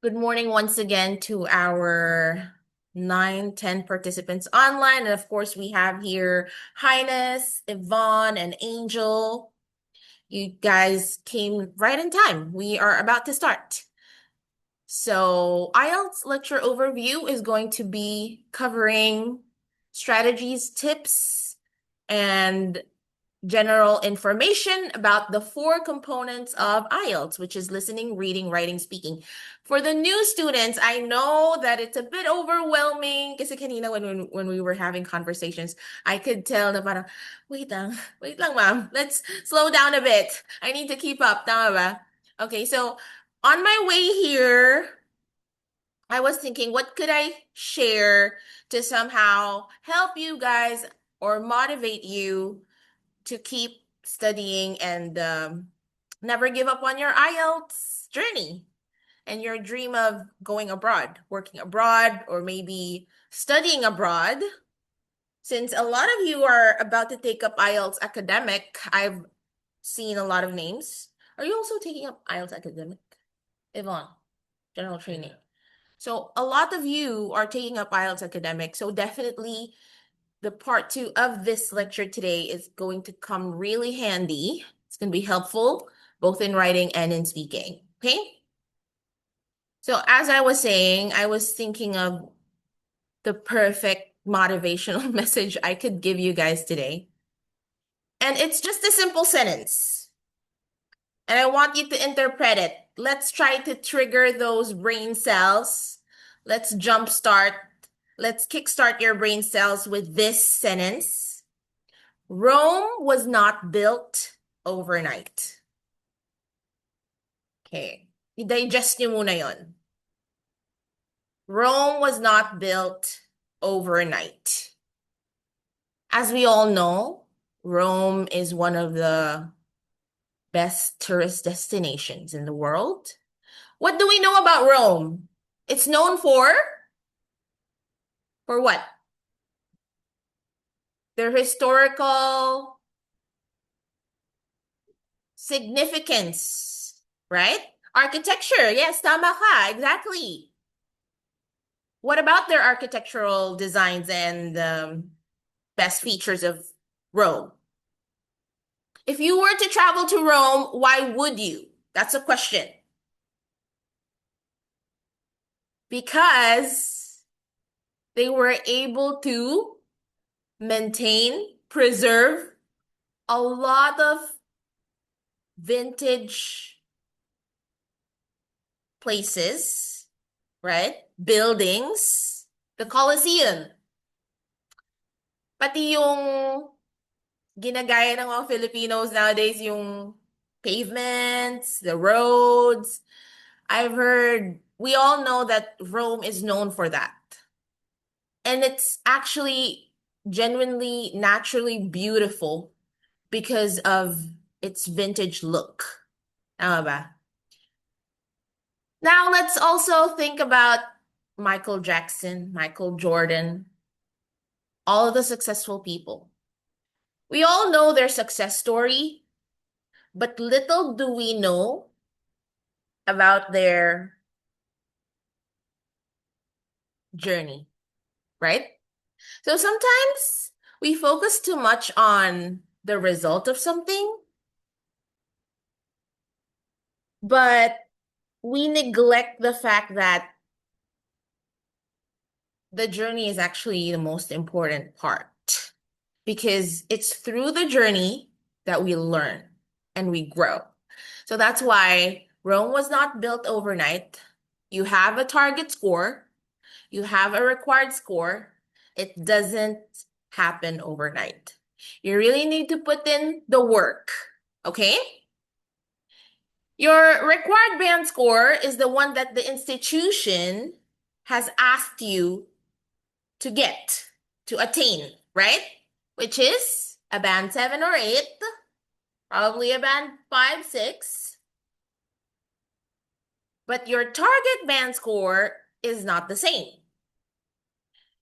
Good morning once again to our 9, 10 participants online. And of course, we have here Highness, Yvonne, and Angel. You guys came right in time. We are about to start. So, IELTS lecture overview is going to be covering strategies, tips, and general information about the 4 components of IELTS, which is listening, reading, writing, speaking. For the new students, I know that it's a bit overwhelming kasi kanina when we were having conversations, I could tell na parang, wait lang ma'am, let's slow down a bit. I need to keep up, tama ba? Okay, so on my way here, I was thinking, what could I share to somehow help you guys or motivate you to keep studying and never give up on your IELTS journey and your dream of going abroad, working abroad, or maybe studying abroad. Since a lot of you are about to take up IELTS academic, I've seen a lot of names. Are you also taking up IELTS academic? Yvonne, general training. So a lot of you are taking up IELTS academic. So definitely the part 2 of this lecture today is going to come really handy. It's going to be helpful both in writing and in speaking. Okay? So as I was saying, I was thinking of the perfect motivational message I could give you guys today. And it's just a simple sentence. And I want you to interpret it. Let's try to trigger those brain cells. Let's jumpstart. Let's kickstart your brain cells with this sentence. Rome was not built overnight. Okay. I-digest nyo muna yon. Rome was not built overnight. As we all know, Rome is one of the best tourist destinations in the world. What do we know about Rome? It's known for what? Their historical significance, right? Architecture. Yes, tama ka. Exactly. What about their architectural designs and best features of Rome? If you were to travel to Rome, why would you? That's a question. Because they were able to maintain, preserve a lot of vintage places, right? Buildings, the Colosseum. Pati yung ginagaya ng mga Filipinos nowadays, yung pavements, the roads. I've heard, we all know that Rome is known for that. And it's actually genuinely, naturally beautiful because of its vintage look. Tama ba? Now let's also think about Michael Jackson, Michael Jordan, all of the successful people. We all know their success story, but little do we know about their journey, right? So sometimes we focus too much on the result of something, but we neglect the fact that the journey is actually the most important part because it's through the journey that we learn and we grow. So that's why Rome was not built overnight. You have a target score, you have a required score. It doesn't happen overnight. You really need to put in the work, okay? Your required band score is the one that the institution has asked you to get, to attain, right? Which is a band 7 or 8, probably a band 5, 6. But your target band score is not the same.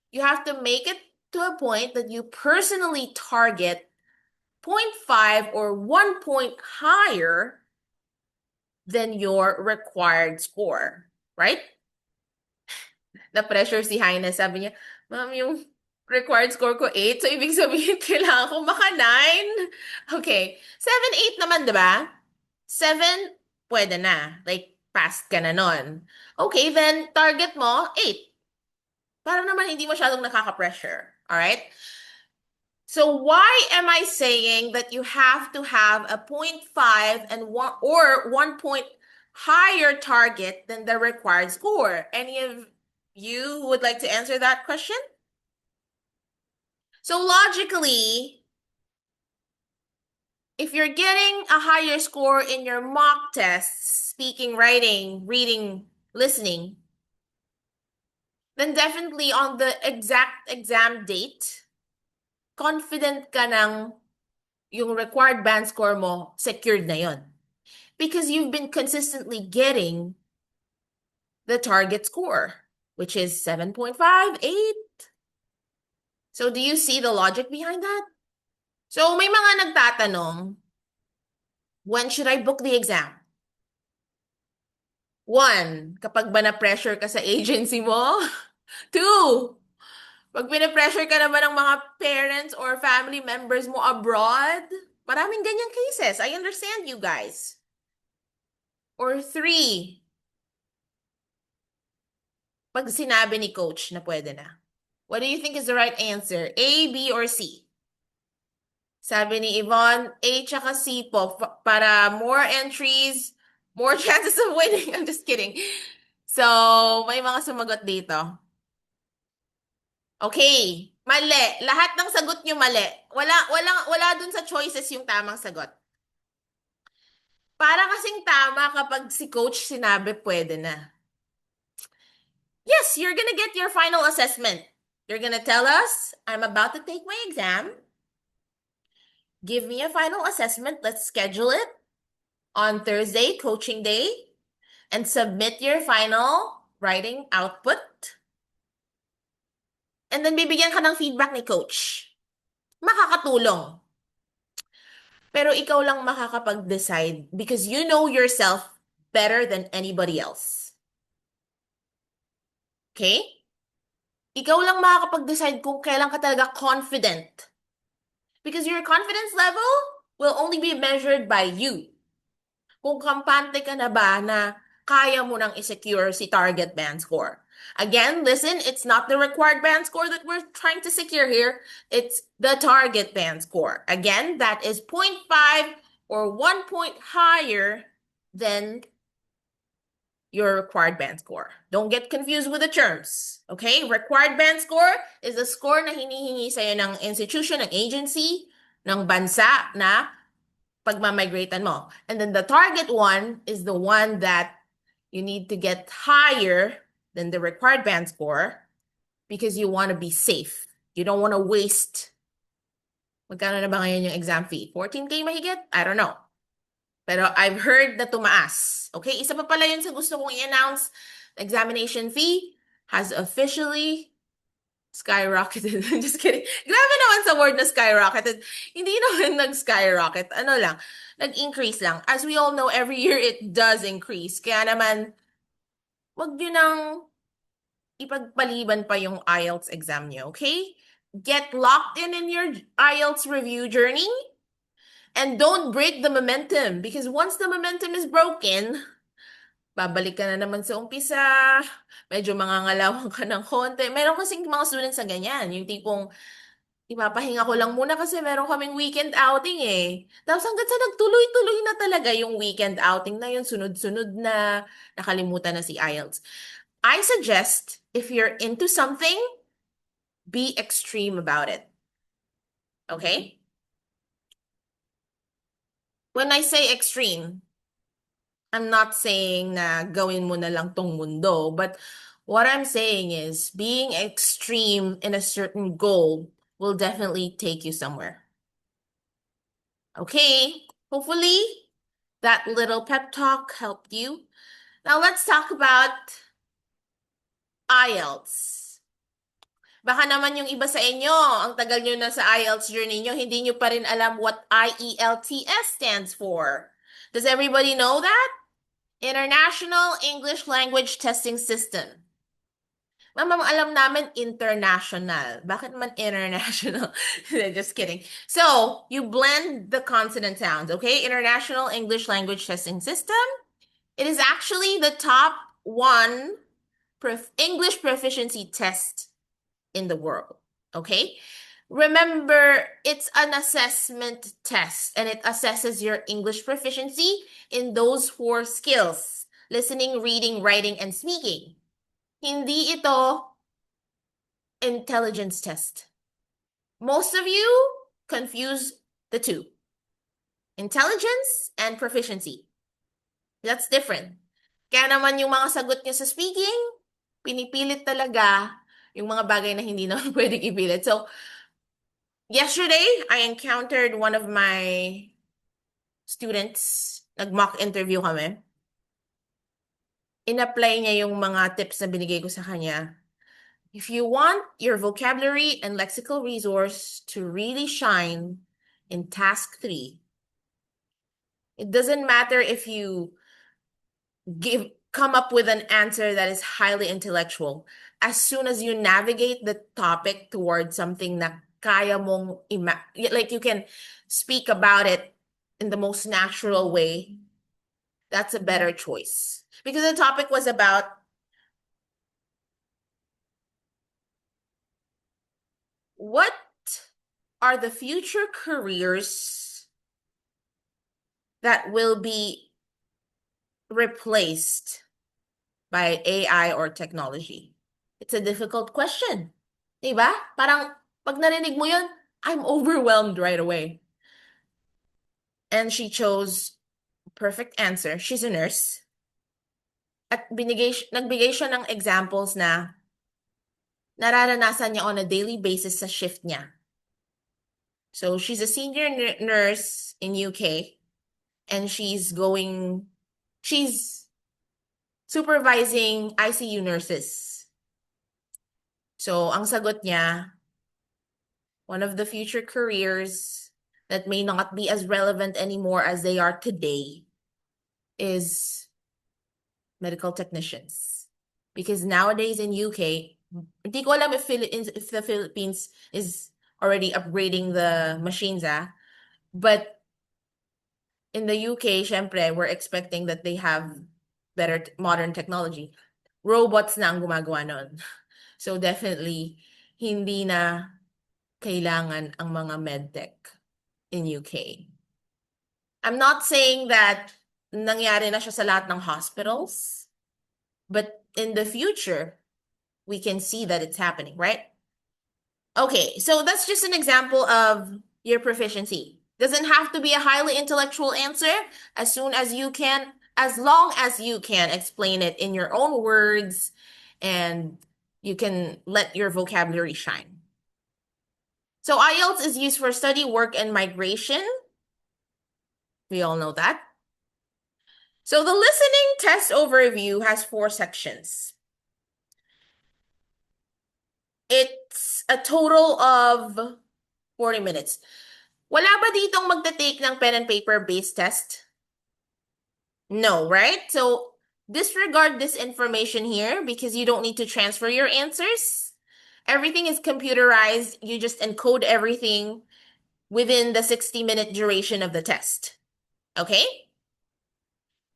You have to make it to a point that you personally target 0.5 or 1 point higher than your required score. Right? Na-pressure si Highness. Sabi niya, Ma'am, yung required score ko 8. So, ibig sabihin, kailangan ko maka 9. Okay. 7, 8 naman, di ba? 7, pwede na. Like, past ka na nun. Okay, then, target mo, 8. Para naman hindi masyadong nakaka-pressure. Alright? So why am I saying that you have to have a point 0.5 and 1 or 1 point higher target than the required score? Any of you would like to answer that question? So logically, if you're getting a higher score in your mock tests, speaking, writing, reading, listening, then definitely on the exact exam date, confident ka ng yung required band score mo, secured na yon. Because you've been consistently getting the target score, which is 7.5, 8. So do you see the logic behind that? So may mga nagtatanong, when should I book the exam? 1, kapag ba na-pressure ka sa agency mo? 2, pag pinapressure ka naman ng mga parents or family members mo abroad? Maraming ganyang cases. I understand you guys. Or 3, pag sinabi ni coach na pwede na. What do you think is the right answer? A, B, or C? Sabi ni Yvonne, A tsaka C po. Para more entries, more chances of winning. I'm just kidding. So, may mga sumagot dito. Okay. Mali. Lahat ng sagot nyo mali. Wala dun sa choices yung tamang sagot. Para kasing tama kapag si coach sinabi pwede na. Yes, you're gonna get your final assessment. You're gonna tell us, I'm about to take my exam. Give me a final assessment. Let's schedule it on Thursday, coaching day, and submit your final writing output. And then bibigyan ka ng feedback ni coach. Makakatulong. Pero ikaw lang makakapag-decide because you know yourself better than anybody else. Okay? Ikaw lang makakapag-decide kung kailan ka talaga confident. Because your confidence level will only be measured by you. Kung kampante ka na ba na kaya mo nang i-secure si target band score. Again, listen, it's not the required band score that we're trying to secure here. It's the target band score. Again, that is 0.5 or 1 point higher than your required band score. Don't get confused with the terms. Okay? Required band score is the score na hinihingi sa'yo ng institution, ng agency, ng bansa na pagmamigratean mo. And then the target one is the one that you need to get higher than the required band score because you want to be safe. You don't want to waste. Magkano na ba ngayon yung exam fee? 14K mahigit? I don't know. Pero I've heard na tumaas. Okay? Isa pa pala yun sa gusto kong i-announce. The examination fee has officially skyrocketed. I'm just kidding. Grabe naman sa word na skyrocketed. Hindi naman nag-skyrocket. Ano lang, nag-increase lang. As we all know, every year it does increase. Kaya naman, wag nyo nang ipagpaliban pa yung IELTS exam nyo, okay? Get locked in your IELTS review journey and don't break the momentum because once the momentum is broken, babalik ka na naman sa umpisa, medyo mangangalawang ka ng konti. Meron kasing mga students na ganyan, yung tipong, ipapahinga ko lang muna kasi meron kaming weekend outing eh. Tapos hanggang sa nagtuloy-tuloy na talaga yung weekend outing na yun, sunod-sunod na, nakalimutan na si IELTS. I suggest, if you're into something, be extreme about it. Okay? When I say extreme, I'm not saying na gawin mo na lang tong mundo, but what I'm saying is being extreme in a certain goal will definitely take you somewhere. Okay, hopefully that little pep talk helped you. Now let's talk about IELTS. Baka naman yung iba sa inyo, ang tagal nyo na sa IELTS journey nyo, hindi nyo pa rin alam what IELTS stands for. Does everybody know that? International English Language Testing System. Ma'am, alam namin international. Bakit man international? Just kidding. So, you blend the consonant sounds, okay? International English Language Testing System. It is actually the top one English proficiency test in the world, okay? Remember, it's an assessment test and it assesses your English proficiency in those four skills: listening, reading, writing, and speaking. Hindi ito intelligence test. Most of you confuse the two, intelligence and proficiency. That's different. Kaya naman yung mga sagot nyo sa speaking, pinipilit talaga yung mga bagay na hindi naman pwedeng ipilit. So, yesterday, I encountered one of my students. Nag-mock interview kami. In-apply niya yung mga tips na binigay ko sa kanya. If you want your vocabulary and lexical resource to really shine in task 3, it doesn't matter if you come up with an answer that is highly intellectual. As soon as you navigate the topic towards something na kaya mong like you can speak about it in the most natural way, that's a better choice. Because the topic was about what are the future careers that will be replaced by AI or technology? It's a difficult question. Diba? Parang pag narinig mo yun, I'm overwhelmed right away. And she chose perfect answer. She's a nurse. At nagbigay siya ng examples na nararanasan niya on a daily basis sa shift niya. So she's a senior nurse in UK and she's supervising ICU nurses. So ang sagot niya, one of the future careers that may not be as relevant anymore as they are today is medical technicians. Because nowadays in UK, hindi ko alam if the Philippines is already upgrading the machines, but in the UK, syempre, we're expecting that they have better modern technology. Robots na ang gumagawa nun. So definitely, hindi na kailangan ang mga medtech in UK. I'm not saying that nangyari na siya sa lahat ng hospitals, but in the future, we can see that it's happening, right? Okay, so that's just an example of your proficiency. Doesn't have to be a highly intellectual answer. As long as you can explain it in your own words and you can let your vocabulary shine. So IELTS is used for study, work, and migration. We all know that. So the listening test overview has 4 sections. It's a total of 40 minutes. Wala ba ditong magta-take ng pen and paper based test? No, right? So disregard this information here because you don't need to transfer your answers. Everything is computerized. You just encode everything within the 60-minute duration of the test. Okay?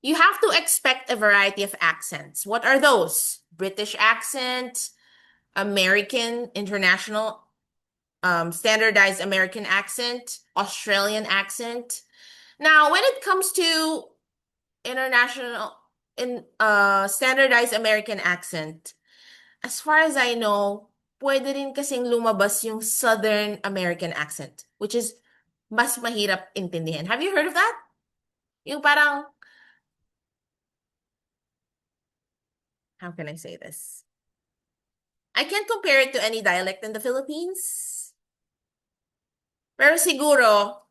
You have to expect a variety of accents. What are those? British accent, American, international, standardized American accent, Australian accent. Now, when it comes to standardized American accent, as far as I know, pwede rin kasing lumabas yung Southern American accent, which is mas mahirap intindihan. Have you heard of that? Yung parang, how can I say this? I can't compare it to any dialect in the Philippines. Pero siguro,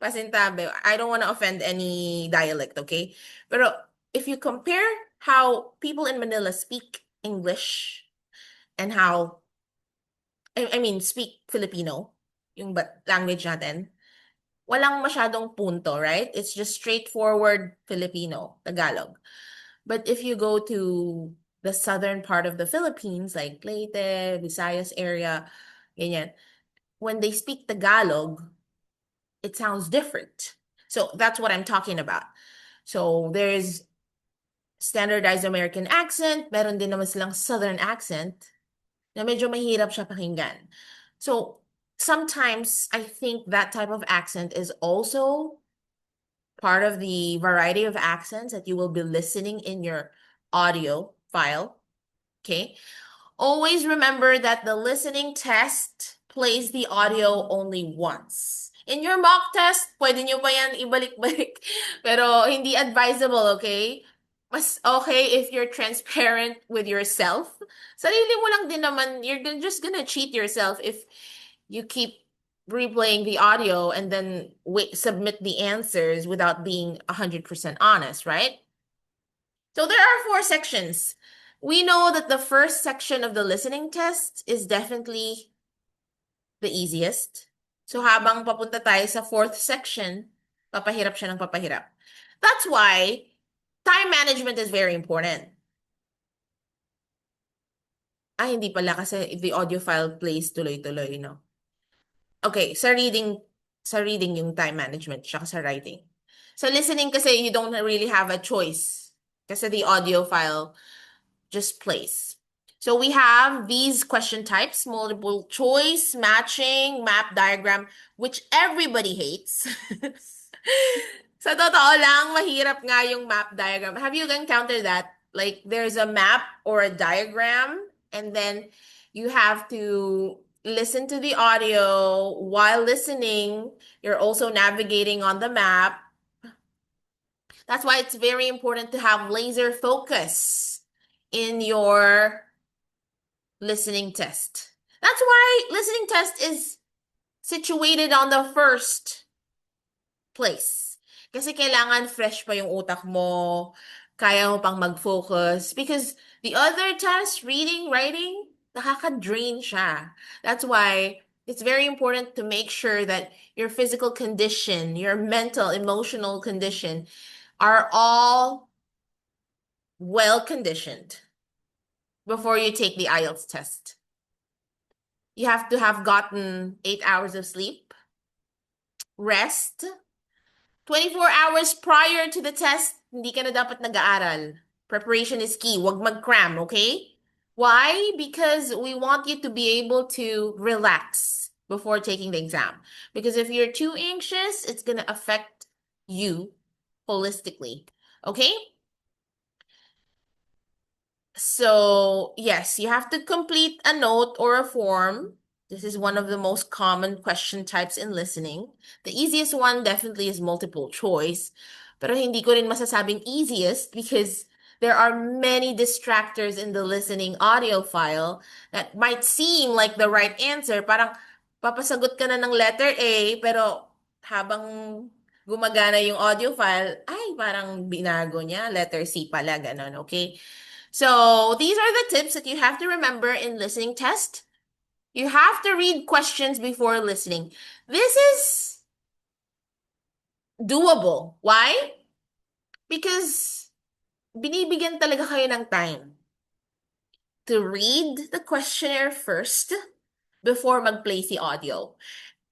pasintabi, I don't want to offend any dialect, okay? Pero if you compare how people in Manila speak English and how, I mean, speak Filipino, yung language natin, walang masyadong punto, right? It's just straightforward Filipino, Tagalog. But if you go to the southern part of the Philippines, like Leyte, Visayas area, ganyan, when they speak Tagalog, it sounds different. So that's what I'm talking about. So there's standardized American accent, meron din naman silang southern accent na medyo mahirap siya pakinggan. So sometimes I think that type of accent is also part of the variety of accents that you will be listening in your audio file. Okay. Always remember that the listening test plays the audio only once. In your mock test, pwede nyo pa yan ibalik-balik. Pero hindi advisable, okay? Mas okay if you're transparent with yourself. Sarili mo lang din naman, just gonna cheat yourself if you keep replaying the audio and then submit the answers without being 100% honest, right? So there are 4 sections. We know that the first section of the listening test is definitely the easiest. So habang papunta tayo sa 4th section, papahirap siya ng papahirap. That's why time management is very important. Hindi pala kasi the audio file plays tuloy-tuloy, no? Okay, sa reading yung time management, tsaka sa writing. So listening kasi you don't really have a choice kasi the audio file just plays. So we have these question types: multiple choice, matching, map, diagram, which everybody hates. Sa totoo lang, mahirap nga yung map diagram. Have you encountered that? Like there's a map or a diagram, and then you have to listen to the audio. While listening, you're also navigating on the map. That's why it's very important to have laser focus in your listening test. That's why listening test is situated on the first place. Kasi kailangan fresh pa yung utak mo, kaya mo pang mag-focus. Because the other test, reading, writing, nakaka-drain siya. That's why it's very important to make sure that your physical condition, your mental, emotional condition are all well conditioned before you take the IELTS test. You have to have gotten 8 hours of sleep, rest, 24 hours prior to the test, hindi ka na dapat nag-aaral. Preparation is key. Huwag mag-cram, okay? Why? Because we want you to be able to relax before taking the exam. Because if you're too anxious, it's going to affect you holistically. Okay? So, yes, you have to complete a note or a form. This is one of the most common question types in listening. The easiest one definitely is multiple choice. Pero hindi ko rin masasabing easiest because there are many distractors in the listening audio file that might seem like the right answer. Parang papasagot ka na ng letter A, pero habang gumagana yung audio file, ay, parang binago niya, letter C pala, ganon, okay? So these are the tips that you have to remember in listening test. You have to read questions before listening. This is doable. Why? Because binibigyan talaga kayo ng time to read the questionnaire first before mag-play si audio.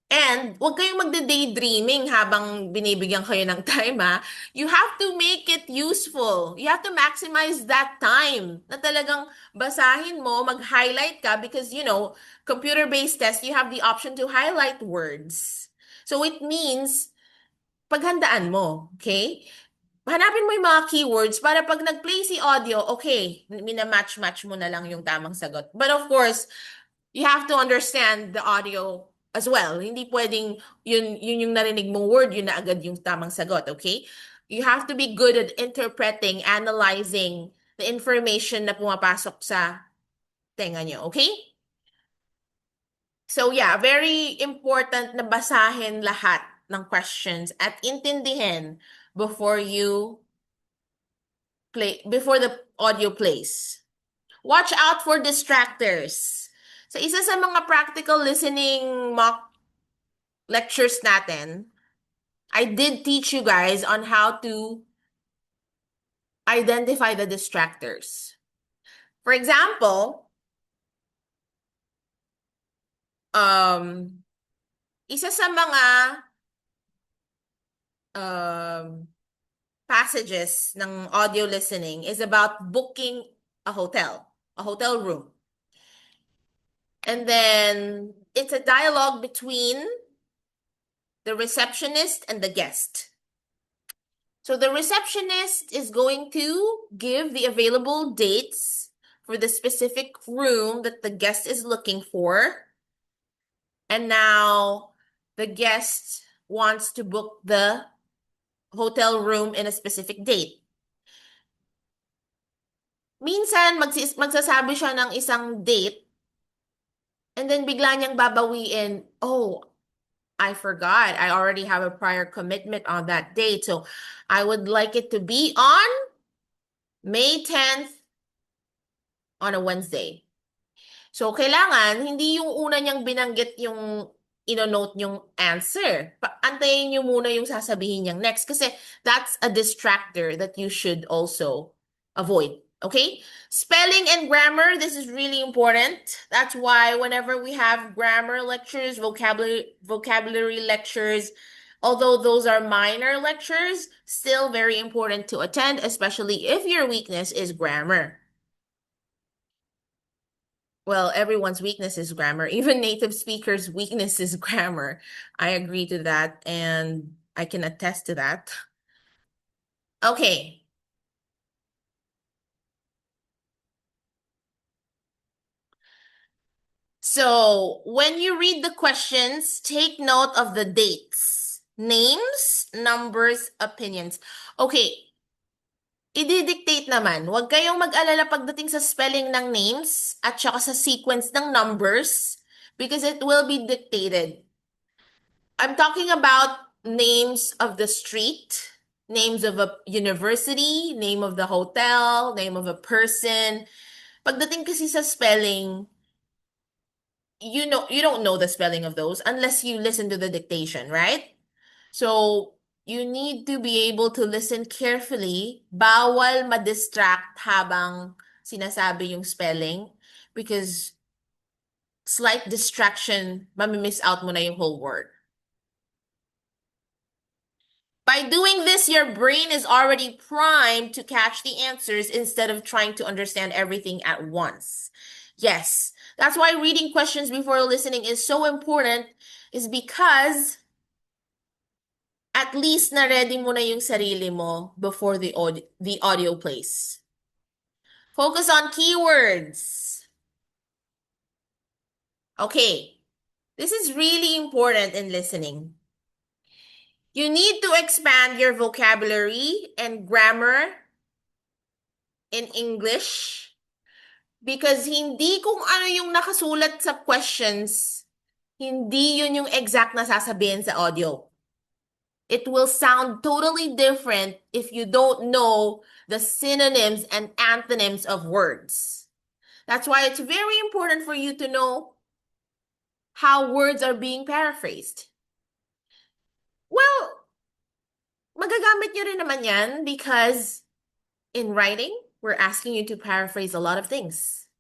And huwag kayong magde-daydreaming habang binibigyan kayo ng time, ha? You have to make it useful. You have to maximize that time na talagang basahin mo, mag-highlight ka because, computer-based test, you have the option to highlight words. So it means, paghandaan mo, okay? Hanapin mo yung mga keywords para pag nag-play si audio, okay, mina-match-match mo na lang yung tamang sagot. But of course, you have to understand the audio as well. Hindi pwedeng yun yung narinig mong word, yun na agad yung tamang sagot, okay? You have to be good at interpreting, analyzing the information na pumapasok sa tenga nyo, okay? So yeah, very important na basahin lahat ng questions at intindihin before the audio plays. Watch out for distractors. Isa sa mga practical listening mock lectures natin, I did teach you guys on how to identify the distractors. For example, isa sa mga um, passages ng audio listening is about booking a hotel room. And then it's a dialogue between the receptionist and the guest. So the receptionist is going to give the available dates for the specific room that the guest is looking for. And now the guest wants to book the hotel room in a specific date. Minsan, magsasabi siya ng isang date and then bigla niyang babawiin, oh, I forgot. I already have a prior commitment on that date. So I would like it to be on May 10th on a Wednesday. So kailangan, hindi yung una niyang binanggit yung ino-note yung answer. Antayin niyo muna yung sasabihin niyang next kasi that's a distractor that you should also avoid. Okay? Spelling and grammar, this is really important. That's why whenever we have grammar lectures, vocabulary lectures, although those are minor lectures, still very important to attend, especially if your weakness is grammar. Well, everyone's weakness is grammar. Even native speakers' weakness is grammar. I agree to that, and I can attest to that. Okay. So, when you read the questions, take note of the dates, names, numbers, opinions. Okay. I-dictate naman. Huwag kayong mag-alala pagdating sa spelling ng names at saka sa sequence ng numbers because it will be dictated. I'm talking about names of the street, names of a university, name of the hotel, name of a person. Pagdating kasi sa spelling, you don't know the spelling of those unless you listen to the dictation, right? So you need to be able to listen carefully. Bawal ma-distract habang sinasabi yung spelling because slight distraction, mamimiss out mo na yung whole word. By doing this, your brain is already primed to catch the answers instead of trying to understand everything at once. Yes, that's why reading questions before listening is so important, is because at least na-ready mo na yung sarili mo before the audio plays. Focus on keywords. Okay, this is really important in listening. You need to expand your vocabulary and grammar in English because hindi kung ano yung nakasulat sa questions, hindi yun yung exact na sasabihin sa audio. It will sound totally different if you don't know the synonyms and antonyms of words. That's why it's very important for you to know how words are being paraphrased. Well, magagamit nyo rin naman yan because in writing, we're asking you to paraphrase a lot of things.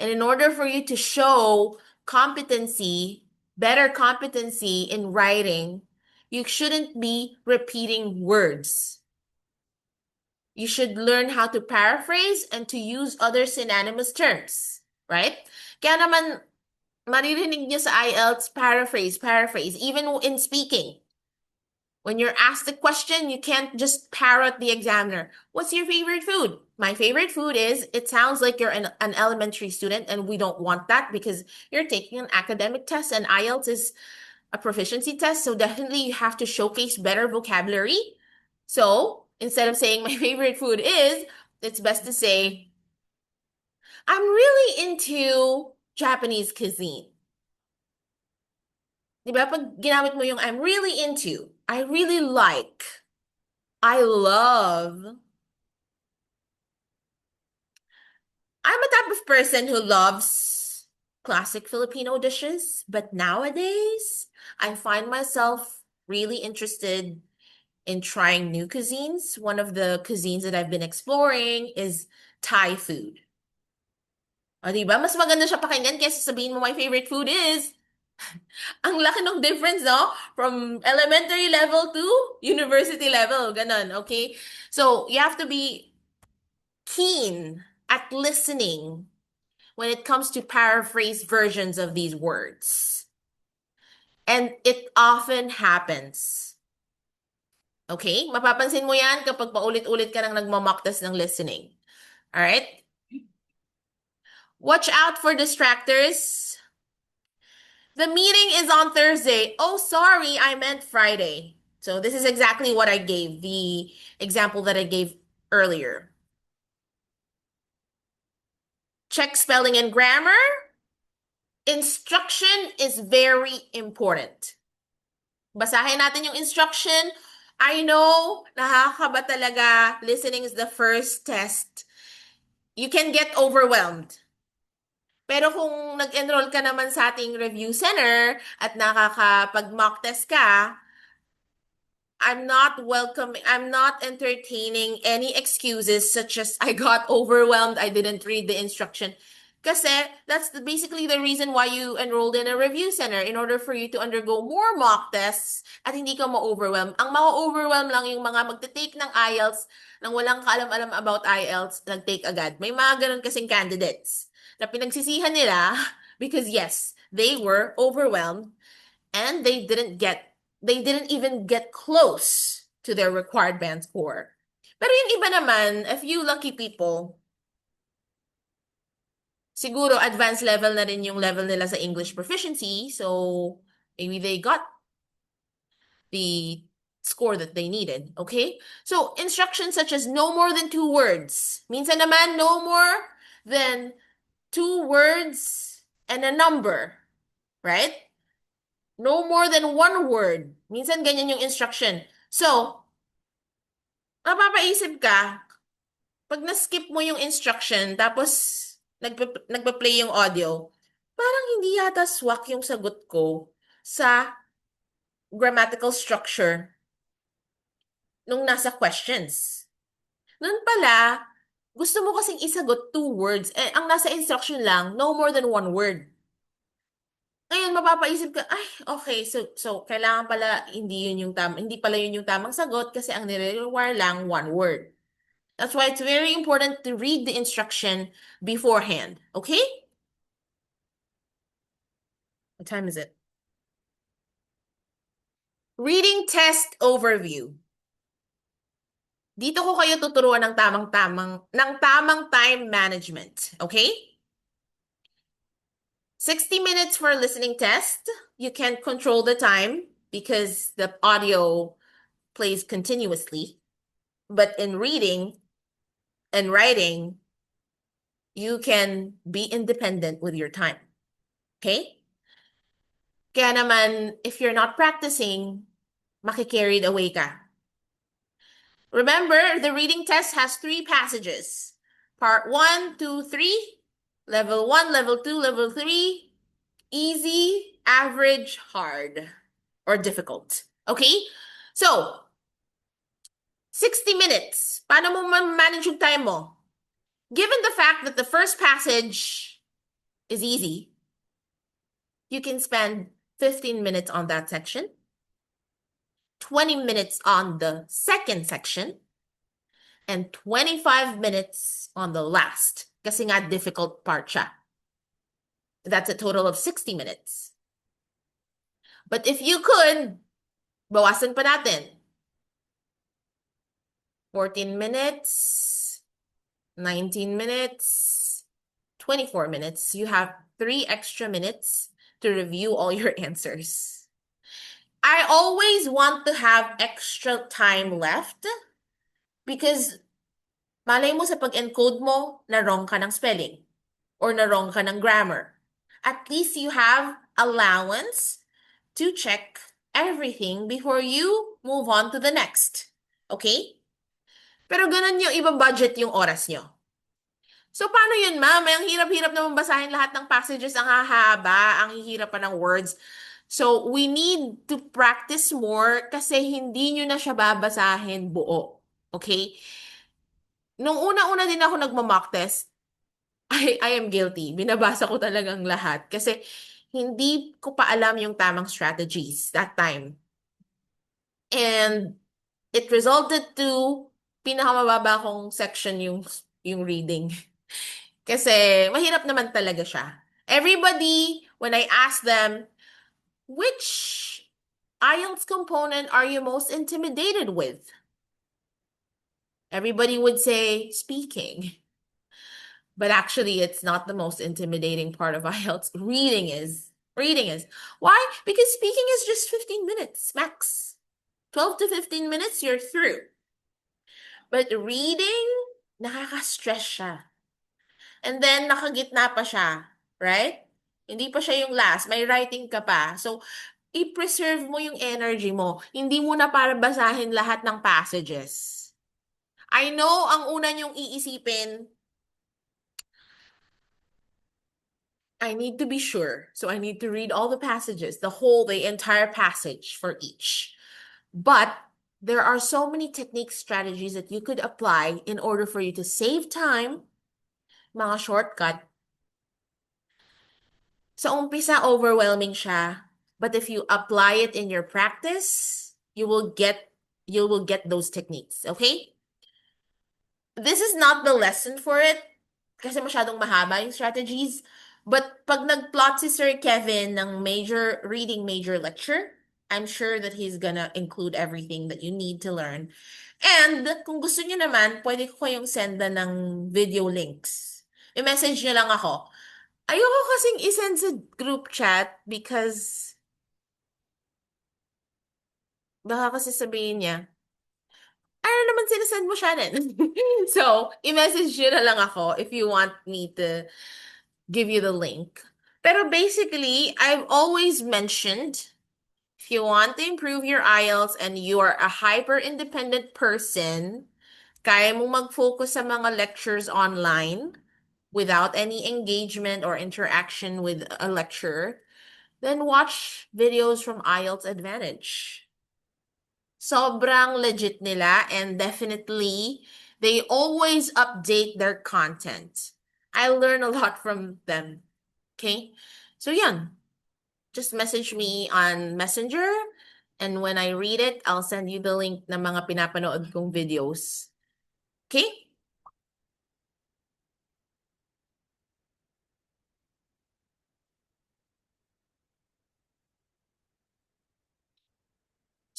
And in order for you to show competency, better competency in writing, you shouldn't be repeating words. You should learn how to paraphrase and to use other synonymous terms, right? Kaya naman, maririnig nyo sa IELTS, paraphrase, even in speaking. When you're asked a question, you can't just parrot the examiner. What's your favorite food? My favorite food is, it sounds like you're an elementary student, and we don't want that because you're taking an academic test, and IELTS is a proficiency test, so definitely you have to showcase better vocabulary. So instead of saying my favorite food is, it's best to say, I'm really into Japanese cuisine. Diba? Pag ginamit mo yung I'm really into, I really like, I love. I'm a type of person who loves classic Filipino dishes, but nowadays I find myself really interested in trying new cuisines. One of the cuisines that I've been exploring is Thai food. O, diba? Mas maganda siya pakinggan kaysa sabihin mo my favorite food is. Ang laki ng difference, no? From elementary level to university level. Ganon, okay? So, you have to be keen at listening when it comes to paraphrase versions of these words. And it often happens. Okay? Mapapansin mo yan kapag paulit-ulit ka nang nagmamock test ng listening. Alright? Watch out for distractors. The meeting is on Thursday. Oh, sorry, I meant Friday. So this is exactly what I gave, the example that I gave earlier. Check spelling and grammar. Instruction is very important. Basahin natin yung instruction. I know, nakakaba talaga. Listening is the first test. You can get overwhelmed. Pero kung nag-enroll ka naman sa ating review center at nakakapag-mock test ka, I'm not entertaining any excuses such as I got overwhelmed, I didn't read the instruction. Kasi that's basically the reason why you enrolled in a review center, in order for you to undergo more mock tests at hindi ka ma-overwhelm. Ang ma-overwhelm lang yung mga magte-take ng IELTS nang walang kaalam-alam about IELTS, nag-take agad. May mga ganun kasing candidates na pinagsisihan nila because yes, they were overwhelmed and they didn't even get close to their required band score. Pero yung iba naman, a few lucky people, siguro advanced level na rin yung level nila sa English proficiency, so maybe they got the score that they needed, okay? So instructions such as no more than 2 words. Minsan naman, no more than 2 words and a number, right? No more than 1 word. Minsan ganyan yung instruction. So, mapapaisip ka, pag na-skip mo yung instruction, tapos nagpa-play yung audio, parang hindi yata swak yung sagot ko sa grammatical structure nung nasa questions. Noon pala, gusto mo kasing isagot 2 words. Eh, ang nasa instruction lang, no more than 1 word. Ngayon, mapapaisip ka, ay, okay, so kailangan pala hindi pala yun yung tamang sagot kasi ang nire-require lang 1 word. That's why it's very important to read the instruction beforehand, okay? What time is it? Reading test overview. Dito ko kayo tuturuan ng tamang time management, okay? 60 minutes for a listening test. You can't control the time because the audio plays continuously. But in reading and writing, you can be independent with your time. Okay? Kaya naman, if you're not practicing, makikarried away ka. Remember, the reading test has 3 passages. Part 1, 2, 3. Level 1, level 2, level 3. Easy, average, hard, or difficult. Okay? So, 60 minutes. Paano mo manage yung time mo? Given the fact that the first passage is easy, you can spend 15 minutes on that section, 20 minutes on the second section, and 25 minutes on the last. Kasi nga difficult part siya. That's a total of 60 minutes. But if you could, bawasan pa natin. 14 minutes, 19 minutes, 24 minutes. You have 3 extra minutes to review all your answers. I always want to have extra time left because malay mo sa pag-encode mo, na-wrong ka ng spelling or na-wrong ka ng grammar. At least you have allowance to check everything before you move on to the next. Okay? Pero ganun yung ibabudget yung oras nyo. So, paano yun, ma'am? Ang hirap-hirap naman basahin lahat ng passages, ang hahaba, ang hihirap pa ng words. So, we need to practice more kasi hindi nyo na siya babasahin buo. Okay? Nung una-una din ako nagma-mock test, I am guilty. Binabasa ko talagang lahat kasi hindi ko pa alam yung tamang strategies that time. And it resulted to pinakamababa kong section yung reading. Kasi mahirap naman talaga siya. Everybody, when I ask them, which IELTS component are you most intimidated with? Everybody would say speaking. But actually, it's not the most intimidating part of IELTS. Reading is. Reading is. Why? Because speaking is just 15 minutes max. 12 to 15 minutes, you're through. But reading, nakaka-stress siya. And then, nakagitna pa siya. Right? Hindi pa siya yung last. May writing ka pa. So, i-preserve mo yung energy mo. Hindi mo na para basahin lahat ng passages. I know ang una niyong iisipin, I need to be sure. So I need to read all the passages, the entire passage for each. But there are so many technique strategies that you could apply in order for you to save time, mga shortcut. Sa umpisa, overwhelming siya. But if you apply it in your practice, you will get those techniques, okay? This is not the lesson for it kasi masyadong mahaba yung strategies. But pag nag-plot si Sir Kevin ng reading major lecture, I'm sure that he's gonna include everything that you need to learn. And kung gusto niyo naman, pwede ko kayong senda ng video links. I-message niyo lang ako. Ayoko kasing isend sa group chat because baka kasi sabihin niya, ano naman sinasend mo, Shannon? So, i-message nyo na lang ako if you want me to give you the link. Pero basically, I've always mentioned, if you want to improve your IELTS and you are a hyper-independent person, kaya mong mag-focus sa mga lectures online without any engagement or interaction with a lecturer, then watch videos from IELTS Advantage. Sobrang legit nila and definitely they always update their content. I learn a lot from them. Okay? So yan. Just message me on Messenger and when I read it, I'll send you the link ng mga pinapanood kong videos. Okay?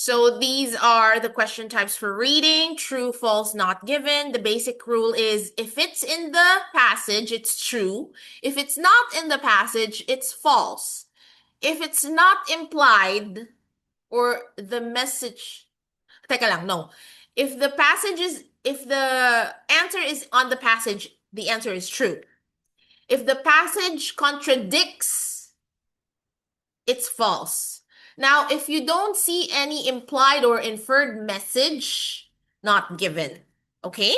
So these are the question types for reading: true, false, not given. The basic rule is if it's in the passage, it's true. If it's not in the passage, it's false. If it's not implied or the message, teka lang, no. If the answer is on the passage, the answer is true. If the passage contradicts, it's false. Now, if you don't see any implied or inferred message, not given. Okay?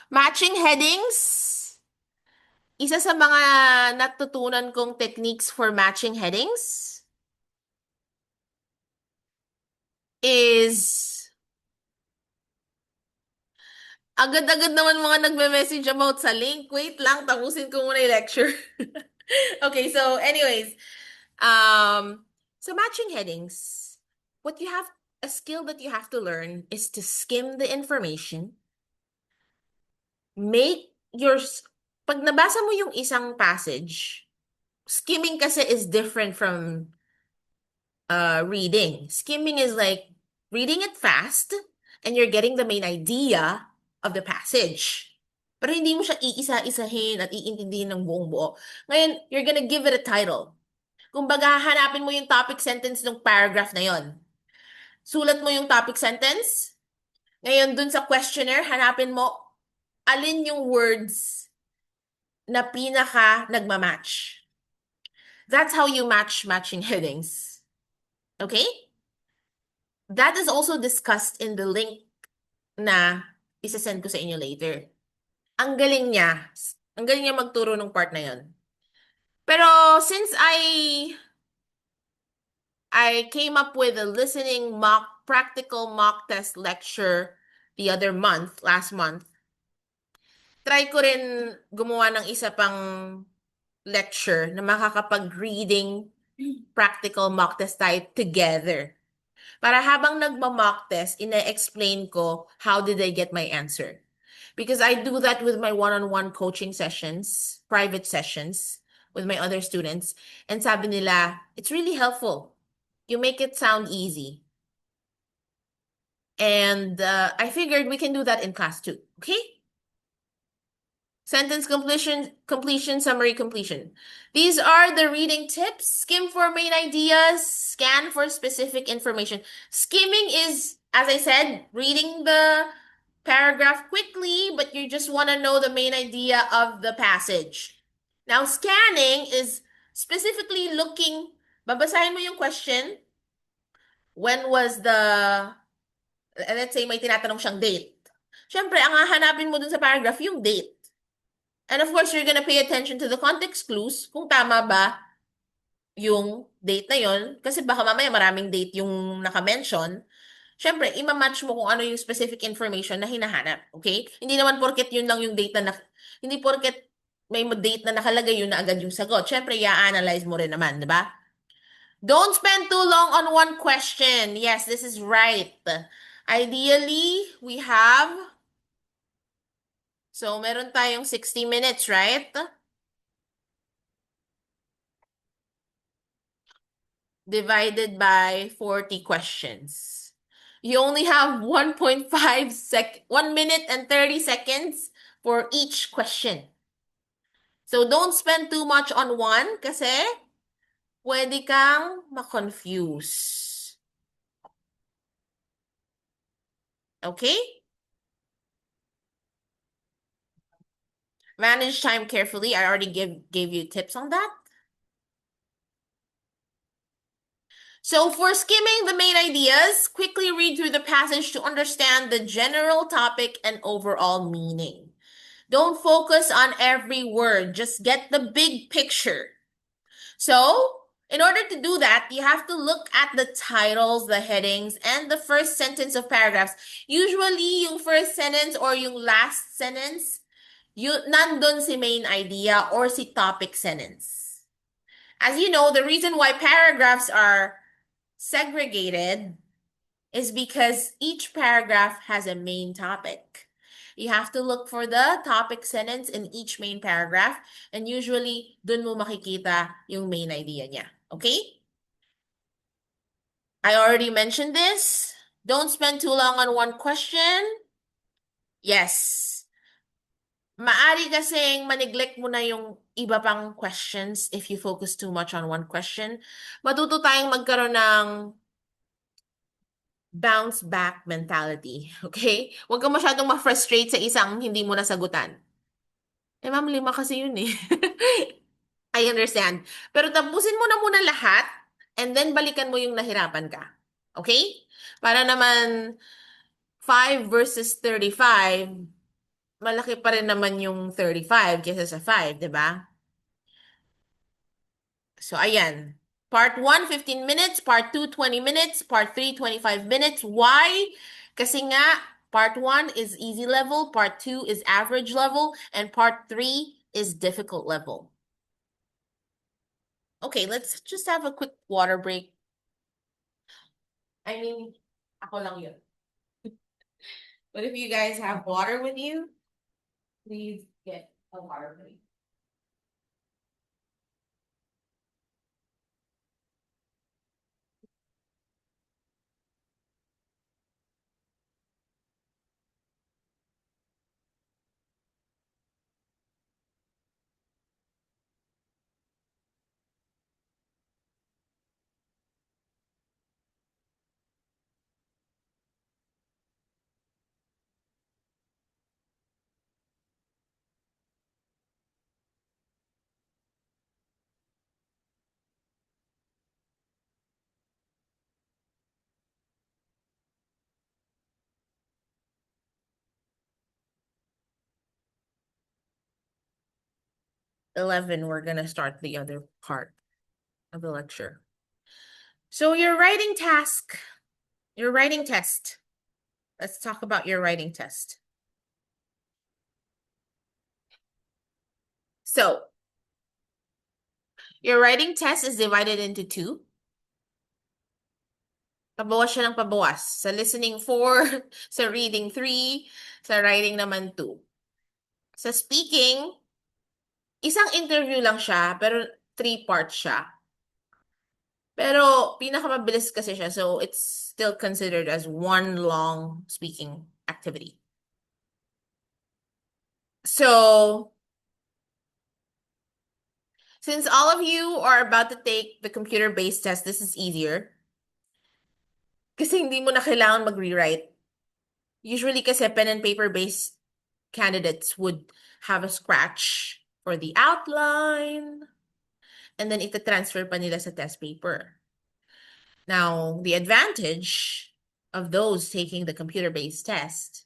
Matching headings. Isa sa mga natutunan kong techniques for matching headings is agad-agad naman mga nagme-message about sa link. Wait lang, tapusin ko muna yung lecture. Okay, so anyways, so matching headings, a skill that you have to learn is to skim the information, pag nabasa mo yung isang passage, skimming kasi is different from reading. Skimming is like reading it fast and you're getting the main idea of the passage. Pero hindi mo siya iisa-isahin at iintindihin ng buong buo. Ngayon, you're gonna give it a title. Kumbaga, hanapin mo yung topic sentence ng paragraph na yon. Sulat mo yung topic sentence. Ngayon, dun sa questionnaire, hanapin mo alin yung words na pinaka nagmamatch. That's how you matching headings. Okay? That is also discussed in the link na isasend ko sa inyo later. Ang galing niya. Ang galing niya magturo ng part na yon. Pero since I I came up with a listening practical mock test lecture the other month, last month. Try ko rin gumawa ng isa pang lecture na makakapag-reading practical mock test tayo together. Para habang nagma-mock test, ina-explain ko how did I get my answer. Because I do that with my one-on-one coaching sessions, private sessions with my other students. And sabi nila, it's really helpful. You make it sound easy. And I figured we can do that in class too. Okay? Sentence completion, summary completion. These are the reading tips. Skim for main ideas, scan for specific information. Skimming is, as I said, reading the paragraph quickly, but you just want to know the main idea of the passage. Now, scanning is specifically looking, babasahin mo yung question. When was the, let's say may tinatanong siyang date. Siyempre, ang hahanapin mo dun sa paragraph, yung date. And of course, you're gonna pay attention to the context clues, kung tama ba yung date na yon. Kasi baka mamaya maraming date yung naka-mention. Siyempre, ima-match mo kung ano yung specific information na hinahanap. Okay? Hindi naman porket yun lang yung date na, hindi porket may date na nakalagay yun na agad yung sagot. Siyempre, i-analyze mo rin naman, di ba? Don't spend too long on one question. Yes, this is right. Ideally, we have, so meron tayong 60 minutes, right? Divided by 40 questions. You only have 1 minute and 30 seconds for each question. So don't spend too much on one kasi pwede kang ma-confuse. Okay? Manage time carefully. I already gave you tips on that. So for skimming the main ideas, quickly read through the passage to understand the general topic and overall meaning. Don't focus on every word, just get the big picture. So, in order to do that, you have to look at the titles, the headings, and the first sentence of paragraphs. Usually, yung first sentence or yung last sentence, nandun si main idea or si topic sentence. As you know, the reason why paragraphs are segregated is because each paragraph has a main topic. You have to look for the topic sentence in each main paragraph, and usually, dun mo makikita yung main idea niya. Okay? I already mentioned this. Don't spend too long on one question. Yes. Maari kasing maneglect mo na yung iba pang questions if you focus too much on one question. Matuto tayong magkaroon ng bounce back mentality. Okay? Huwag ka masyadong ma-frustrate sa isang hindi mo nasagutan. Eh, ma'am, 5 kasi yun eh. I understand. Pero tapusin mo na muna lahat and then balikan mo yung nahirapan ka. Okay? Para naman 5 versus 35, malaki pa rin naman yung 35 kaysa sa 5, di ba? So, ayan. Part 1, 15 minutes. Part 2, 20 minutes. Part 3, 25 minutes. Why? Kasi nga, part 1 is easy level, part 2 is average level, and part 3 is difficult level. Okay, let's just have a quick water break. I mean, ako lang yun. But if you guys have water with you, please get a water break. Eleven, we're gonna start the other part of the lecture. So your writing task, your writing test. Let's talk about your writing test. So your writing test is divided into two. Pabawas siya ng pabawas. Sa listening 4, sa reading 3, sa writing naman 2. Sa speaking, isang interview lang siya, pero 3 parts siya. Pero pinakamabilis kasi siya, so it's still considered as one long speaking activity. So, since all of you are about to take the computer-based test, this is easier. Kasi hindi mo na kailangan mag-rewrite. Usually kasi pen and paper-based candidates would have a scratch for the outline, and then ita-transfer pa nila sa test paper. Now, the advantage of those taking the computer-based test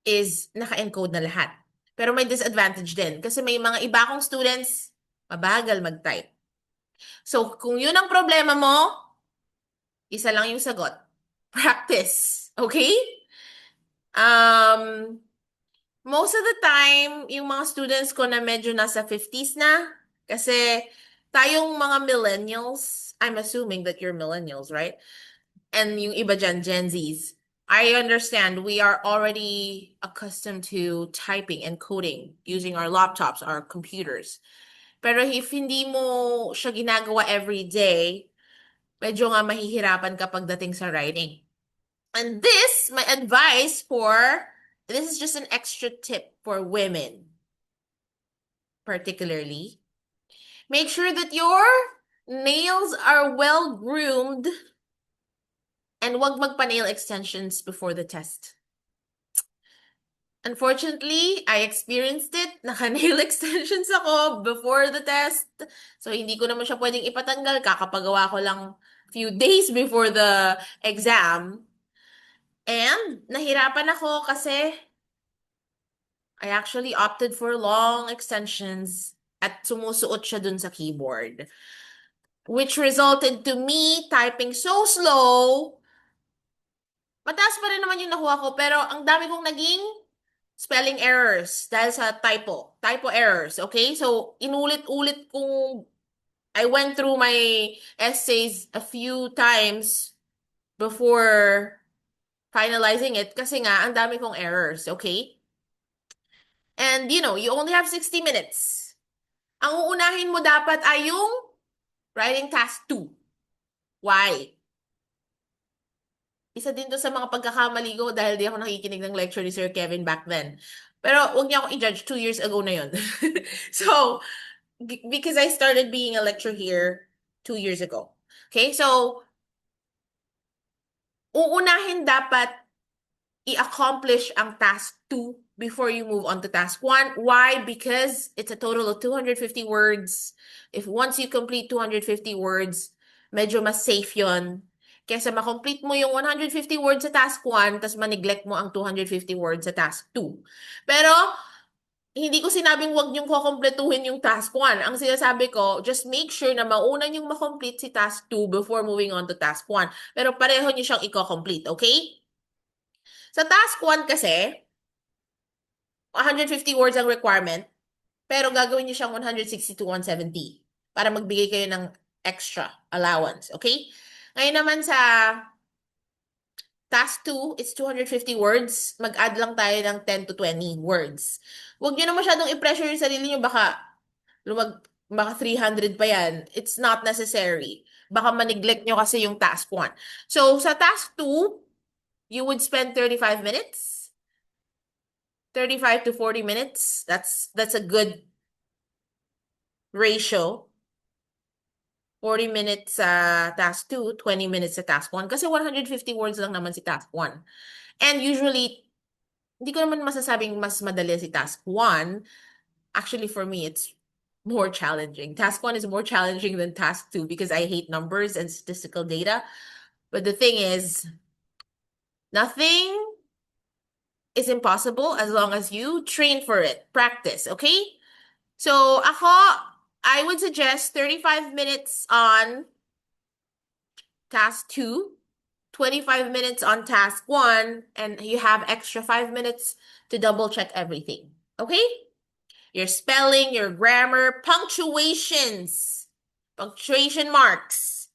is naka-encode na lahat. Pero may disadvantage din kasi may mga iba akong students mabagal mag-type. So, kung yun ang problema mo, isa lang yung sagot. Practice. Okay? Most of the time, yung mga students ko na medyo nasa 50s na, kasi tayong mga millennials, I'm assuming that you're millennials, right? And yung iba dyan, Gen Zs, I understand we are already accustomed to typing and coding using our laptops, our computers. Pero if hindi mo siya ginagawa every day, medyo nga mahihirapan kapag dating sa writing. And my advice this is just an extra tip for women, particularly. Make sure that your nails are well groomed and wag magpa-nail extensions before the test. Unfortunately, I experienced it. Naka-nail extensions ako before the test. So, hindi ko naman siya pwedeng ipatanggal. Kakapagawa ko lang few days before the exam. And nahirapan ako kasi I actually opted for long extensions at sumusuot siya dun sa keyboard. Which resulted to me typing so slow. Mataas pa rin naman yung nakuha ko, pero ang dami kong naging spelling errors dahil sa typo errors, okay? So, inulit-ulit kong I went through my essays a few times before finalizing it kasi nga, ang dami kong errors, okay? And, you only have 60 minutes. Ang uunahin mo dapat ay yung writing task 2. Why? Isa din to sa mga pagkakamali ko dahil di ako nakikinig ng lecture ni Sir Kevin back then. Pero huwag niya ako i-judge, 2 years ago na yun. So, because I started being a lecturer here 2 years ago. Okay, so, uunahin dapat i-accomplish ang task 2 before you move on to task 1. Why? Because it's a total of 250 words. If once you complete 250 words, medyo mas safe yon kesa makomplete mo yung 150 words sa task 1, tas ma-neglect mo ang 250 words sa task 2. Pero, hindi ko sinabing wag niyong kukumpletuhin yung task 1. Ang sinasabi ko, just make sure na mauna niyong makomplete si task 2 before moving on to task 1. Pero pareho niyo siyang i-complete, okay? Sa task 1 kasi, 150 words ang requirement, pero gagawin niyo siyang 160 to 170 para magbigay kayo ng extra allowance, okay? Ngayon naman sa task 2, it's 250 words. Mag-add lang tayo ng 10 to 20 words. Huwag niyo na masyadong i-pressure yung sarili niyo, baka 300 pa yan. It's not necessary. Baka ma-neglect niyo kasi yung task 1. So, sa task 2, you would spend 35 minutes. 35 to 40 minutes. That's a good ratio. 40 minutes sa task 2, 20 minutes sa task 1. Kasi 150 words lang naman si task 1. And usually, hindi ko naman masasabing mas madali si task 1. Actually, for me, it's more challenging. Task 1 is more challenging than task 2 because I hate numbers and statistical data. But the thing is, nothing is impossible as long as you train for it. Practice, okay? So, I would suggest 35 minutes on task 2, 25 minutes on task 1, and you have extra 5 minutes to double check everything. Okay? Your spelling, your grammar, punctuations, punctuation marks,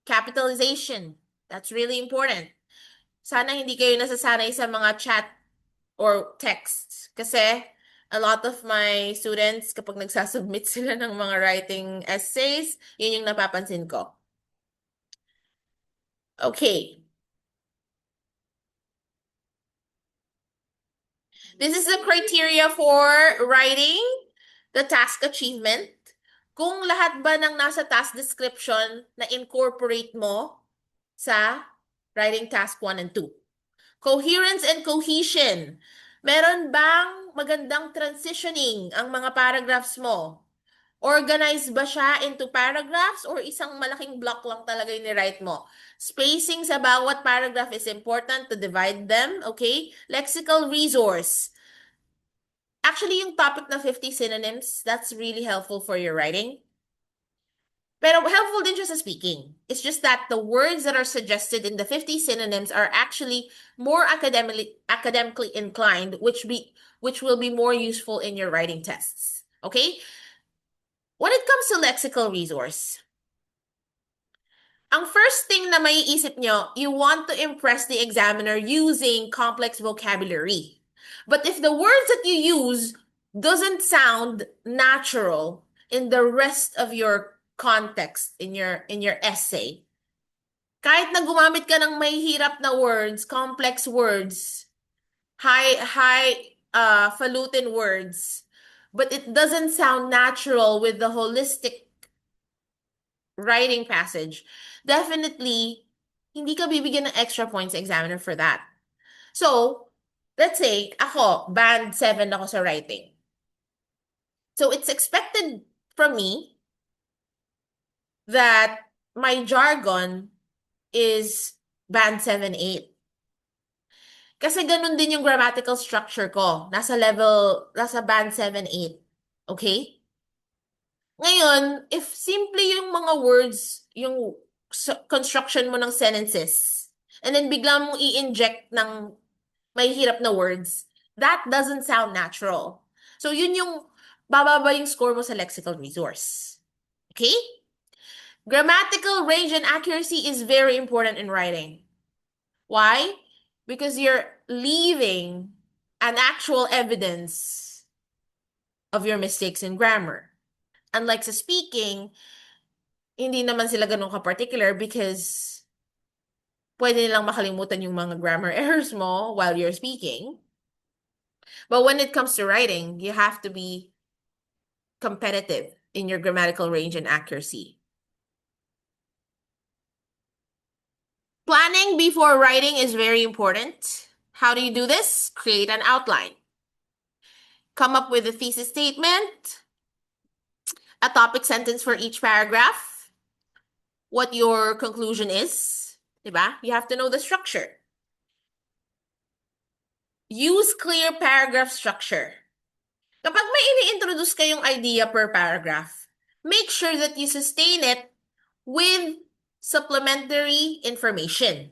capitalization. That's really important. Sana hindi kayo nasasanay sa mga chat or texts. Kasi a lot of my students, kapag nagsasubmit sila ng mga writing essays, yun yung napapansin ko. Okay. This is the criteria for writing the task achievement. Kung lahat ba ng nasa task description na incorporate mo sa writing task 1 and 2. Coherence and cohesion. Meron bang magandang transitioning ang mga paragraphs mo? Organized ba siya into paragraphs or isang malaking block lang talaga yung ni-write mo? Spacing sa bawat paragraph is important to divide them, okay? Lexical resource. Actually, yung topic na 50 synonyms, that's really helpful for your writing. Pero helpful din siya sa speaking. It's just that the words that are suggested in the 50 synonyms are actually more academically inclined, which will be more useful in your writing tests. Okay? When it comes to lexical resource, ang first thing na maiisip nyo, you want to impress the examiner using complex vocabulary. But if the words that you use doesn't sound natural in the rest of your context in your essay, kahit na gumamit ka ng mahihirap na words, complex words, falutin words, but it doesn't sound natural with the holistic writing passage, definitely hindi ka bibigyan ng extra points examiner for that. So, let's say, ako, band 7 ako sa writing. So, it's expected from me that my jargon is band 7-8. Kasi ganun din yung grammatical structure ko. Nasa band 7-8. Okay? Ngayon, if simple yung mga words, yung construction mo ng sentences, and then bigla mong i-inject ng may hirap na words, that doesn't sound natural. So, yun yung bababa yung score mo sa lexical resource. Okay? Grammatical range and accuracy is very important in writing. Why? Because you're leaving an actual evidence of your mistakes in grammar. Unlike sa speaking, hindi naman sila ganun ka-particular because pwede nilang makalimutan yung mga grammar errors mo while you're speaking. But when it comes to writing, you have to be competitive in your grammatical range and accuracy. Planning before writing is very important. How do you do this? Create an outline. Come up with a thesis statement, a topic sentence for each paragraph, what your conclusion is, diba? You have to know the structure. Use clear paragraph structure. Kapag may ini-introduce kayong idea per paragraph, make sure that you sustain it with supplementary information.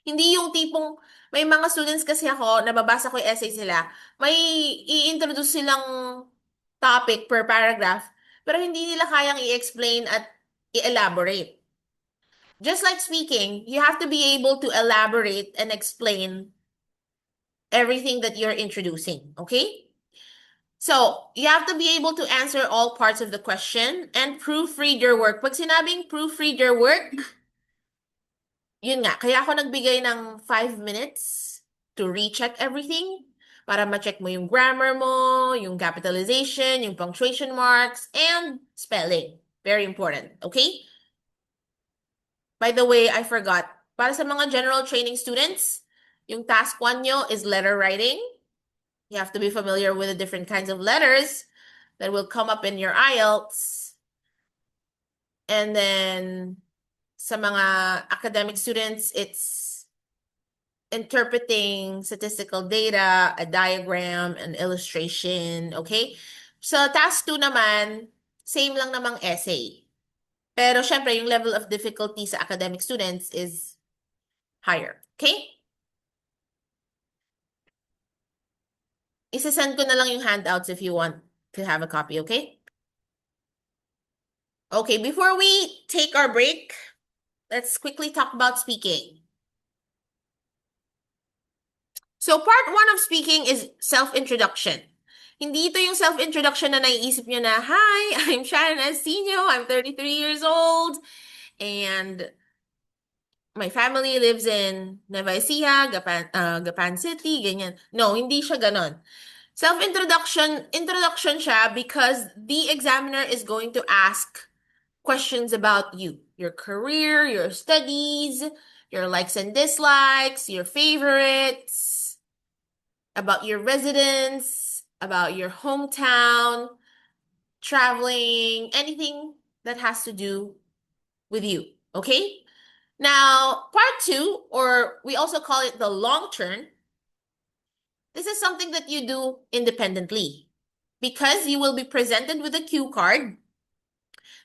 Hindi yung tipong, may mga students kasi ako, nababasa ko yung essay sila, may i-introduce silang topic per paragraph, pero hindi nila kayang i-explain at i-elaborate. Just like speaking, you have to be able to elaborate and explain everything that you're introducing, okay? So, you have to be able to answer all parts of the question and proofread your work. Pag sinabing proofread your work, yun nga, kaya ako nagbigay ng 5 minutes to recheck everything para ma-check mo yung grammar mo, yung capitalization, yung punctuation marks, and spelling. Very important, okay? By the way, I forgot. Para sa mga general training students, yung task 1 nyo is letter writing. You have to be familiar with the different kinds of letters that will come up in your IELTS. And then, sa mga academic students, it's interpreting statistical data, a diagram, an illustration, okay? Sa task 2 naman, same lang namang essay. Pero syempre, yung level of difficulty sa academic students is higher. Okay? Isasend ko na lang yung handouts if you want to have a copy, okay? Okay, before we take our break, let's quickly talk about speaking. So part one of speaking is self-introduction. Hindi ito yung self-introduction na naiisip nyo na, Hi, I'm Shannon Astinio, I'm 33 years old, and my family lives in Nueva Ecija, Gapan City, ganyan. No, hindi siya ganon. Introduction siya because the examiner is going to ask questions about you, your career, your studies, your likes and dislikes, your favorites, about your residence, about your hometown, traveling, anything that has to do with you. Okay? Now, part two, or we also call it the long term, this is something that you do independently because you will be presented with a cue card.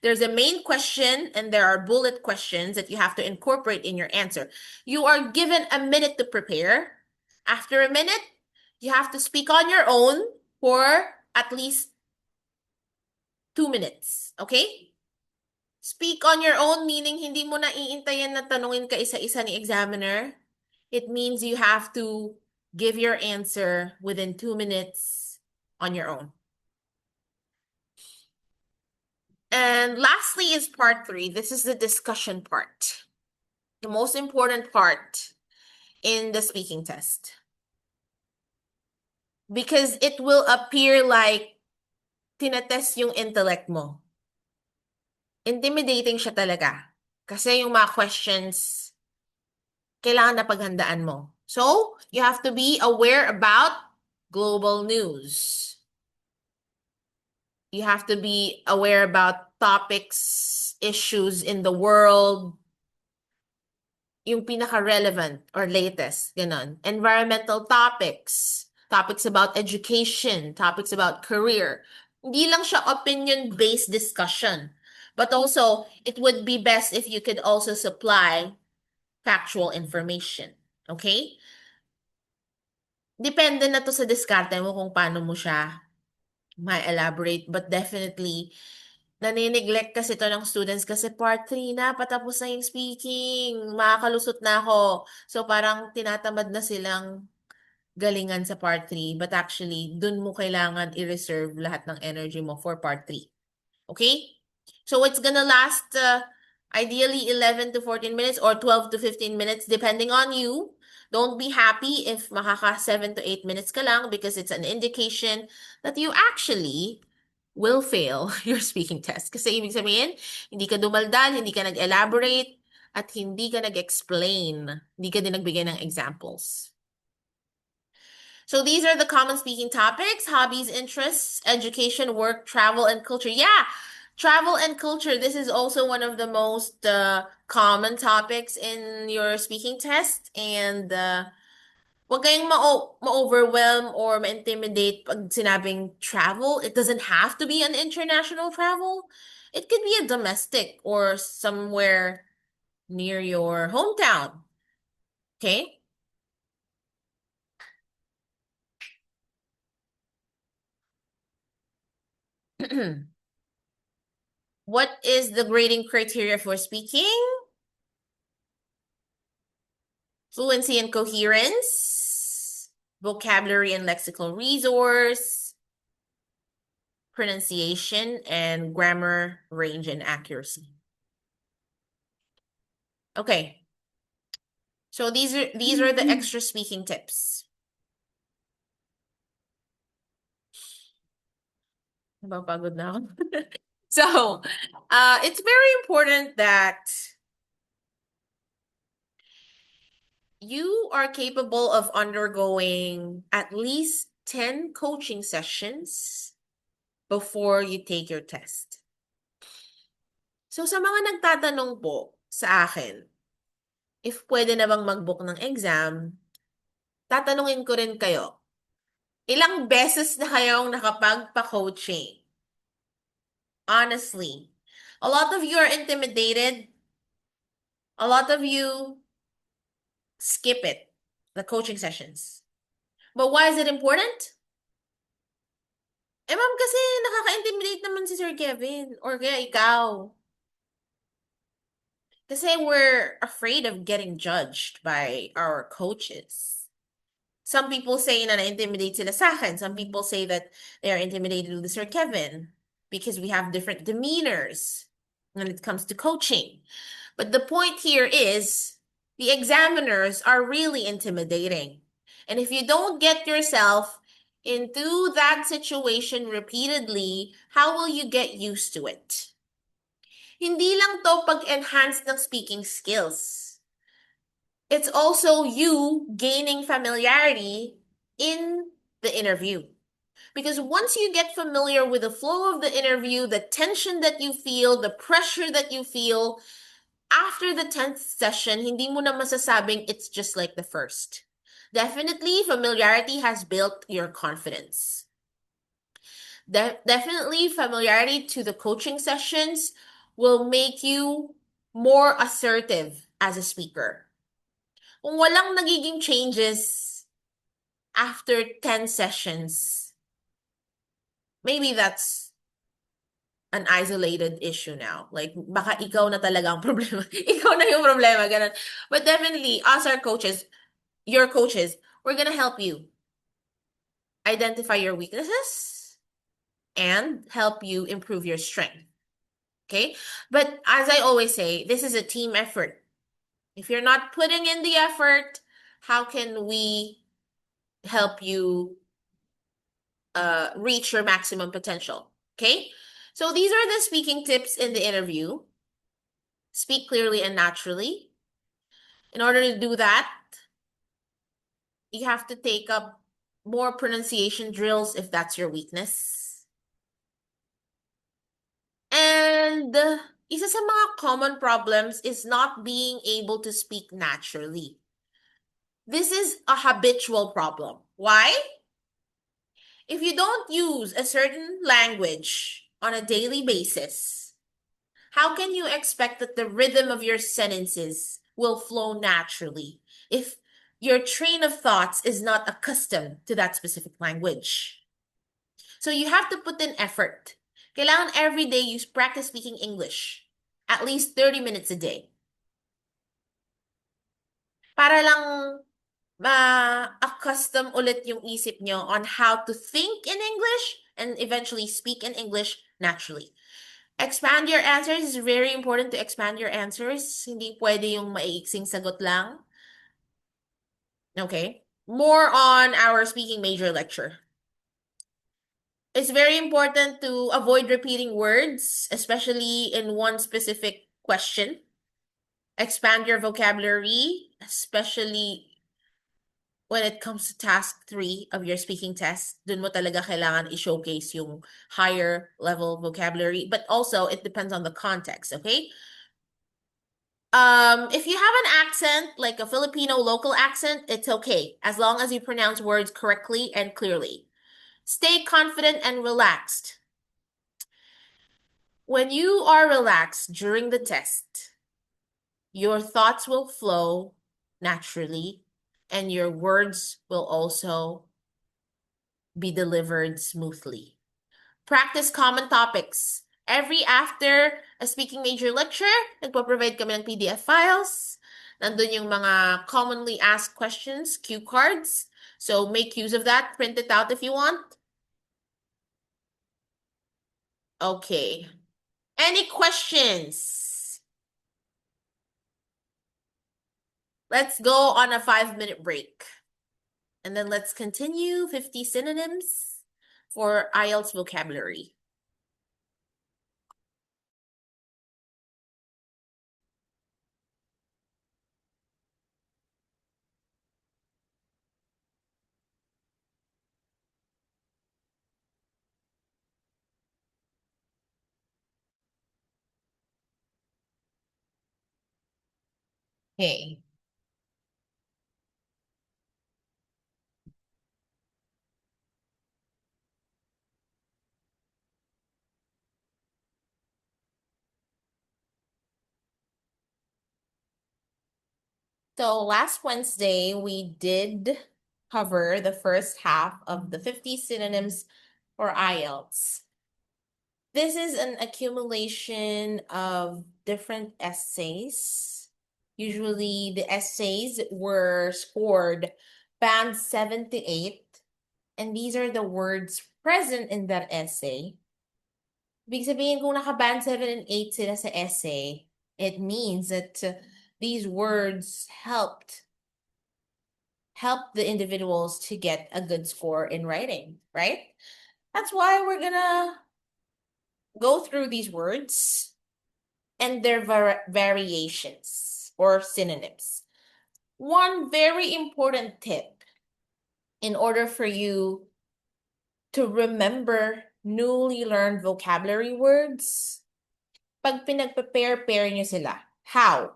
There's a main question and there are bullet questions that you have to incorporate in your answer. You are given a minute to prepare. After a minute, you have to speak on your own for at least 2 minutes. Okay? Speak on your own meaning hindi mo na iintayin na tanungin ka isa-isa ni examiner. It means you have to give your answer within 2 minutes on your own. And lastly is part three. This is the discussion part. The most important part in the speaking test. Because it will appear like tinatest yung intellect mo. Intimidating siya talaga. Kasi yung mga questions, kailangan na paghandaan mo. So, you have to be aware about global news. You have to be aware about topics, issues in the world, yung pinaka-relevant or latest, ganon. Environmental topics, topics about education, topics about career. Hindi lang siya opinion-based discussion. But also, it would be best if you could also supply factual information. Okay? Depende na to sa diskarte mo kung paano mo siya ma-elaborate. But definitely, nanineglect kasi to ng students kasi part 3 na, patapos na yung speaking, makakalusot na ako. So parang tinatamad na silang galingan sa part 3, but actually, dun mo kailangan i-reserve lahat ng energy mo for part 3. Okay? So it's gonna last ideally 11 to 14 minutes or 12 to 15 minutes depending on you. Don't be happy if makaka 7 to 8 minutes ka lang because it's an indication that you actually will fail your speaking test. Kasi ibig sabihin, hindi ka dumaldal, hindi ka nag-elaborate, at hindi ka nag-explain. Hindi ka din nagbigay ng examples. So these are the common speaking topics: hobbies, interests, education, work, travel, and culture. Yeah, travel and culture. This is also one of the most common topics in your speaking test. And huwag kayong ma-overwhelm or ma-intimidate pag sinabing travel. It doesn't have to be an international travel. It could be a domestic or somewhere near your hometown. Okay? What is the grading criteria for speaking? Fluency and coherence, vocabulary and lexical resource, pronunciation, and grammar range and accuracy. Okay. So these are the extra speaking tips. Napapagod na ako. So, it's very important that you are capable of undergoing at least 10 coaching sessions before you take your test. So, sa mga nagtatanong po sa akin, if pwede na bang mag-book ng exam, tatanungin ko rin kayo, ilang beses na kayong nakapagpa-coaching? Honestly, A lot of you are intimidated. A lot of you skip it, the coaching sessions. But why is it important? Eh, ma'am, kasi nakaka-intimidate naman si Sir Kevin or kaya ikaw. Kasi we're afraid of getting judged by our coaches. Some people say na na-intimidate sila sa akin. Some people say that they are intimidated with Sir Kevin because we have different demeanors when it comes to coaching. But the point here is the examiners are really intimidating. And if you don't get yourself into that situation repeatedly, how will you get used to it? Hindi lang to pag-enhance ng speaking skills. It's also you gaining familiarity in the interview. Because once you get familiar with the flow of the interview, the tension that you feel, the pressure that you feel, after the 10th session, hindi mo na masasabing it's just like the first. Definitely, familiarity has built your confidence. Definitely, familiarity to the coaching sessions will make you more assertive as a speaker. Kung walang nagiging changes after 10 sessions, maybe that's an isolated issue now. Like, baka ikaw na talaga ang problema. Ikaw na yung problema, ganun. But definitely, us, our coaches, your coaches, we're gonna help you identify your weaknesses and help you improve your strength. Okay? But as I always say, this is a team effort. If you're not putting in the effort, how can we help you reach your maximum potential? Okay? So these are the speaking tips in the interview. Speak clearly and naturally. In order to do that, you have to take up more pronunciation drills if that's your weakness. And isa sa mga common problems is not being able to speak naturally. This is a habitual problem. Why? If you don't use a certain language on a daily basis, how can you expect that the rhythm of your sentences will flow naturally if your train of thoughts is not accustomed to that specific language? So you have to put in effort. Kailangan every day you practice speaking English. At least 30 minutes a day. Para lang ma-accustom ulit yung isip nyo on how to think in English and eventually speak in English naturally. Expand your answers. It's very important to expand your answers. Hindi pwede yung maiiksing sagot lang. Okay. More on our speaking major lecture. It's very important to avoid repeating words, especially in one specific question. Expand your vocabulary, especially when it comes to task 3 of your speaking test. Dun mo talaga kailangan i-showcase yung higher level vocabulary. But also, it depends on the context, okay? If you have an accent, like a Filipino local accent, it's okay, as long as you pronounce words correctly and clearly. Stay confident and relaxed. When you are relaxed during the test, your thoughts will flow naturally and your words will also be delivered smoothly. Practice common topics. Every after a speaking major lecture, nagpo-provide kami ng PDF files. Nandun yung mga commonly asked questions, cue cards. So make use of that. Print it out if you want. Okay. Any questions? Let's go on a 5-minute break. And then let's continue 50 synonyms for IELTS vocabulary. Okay. So last Wednesday, we did cover the first half of the 50 synonyms for IELTS. This is an accumulation of different essays. Usually the essays were scored band 7 to 8, and these are the words present in that essay. Ibig sabihin, kung naka-band 7 and 8 sila sa essay, it means that these words help the individuals to get a good score in writing, right? That's why we're gonna go through these words and their variations or synonyms. One very important tip in order for you to remember newly learned vocabulary words, pag pinagpe-pair nyo sila. How?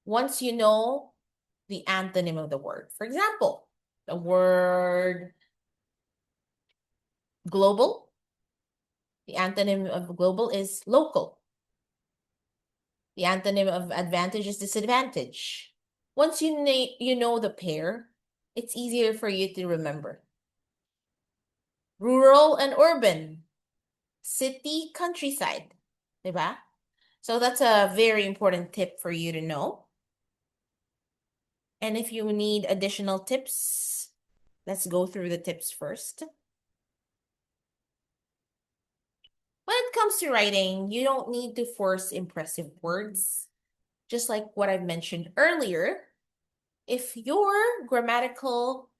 Once you know the antonym of the word. For example, the word global. The antonym of global is local. The antonym of advantage is disadvantage. Once you know the pair, it's easier for you to remember. Rural and urban. City, countryside. Diba? So that's a very important tip for you to know. And if you need additional tips, let's go through the tips first. When it comes to writing, you don't need to force impressive words. Just like what I mentioned earlier, if your grammatical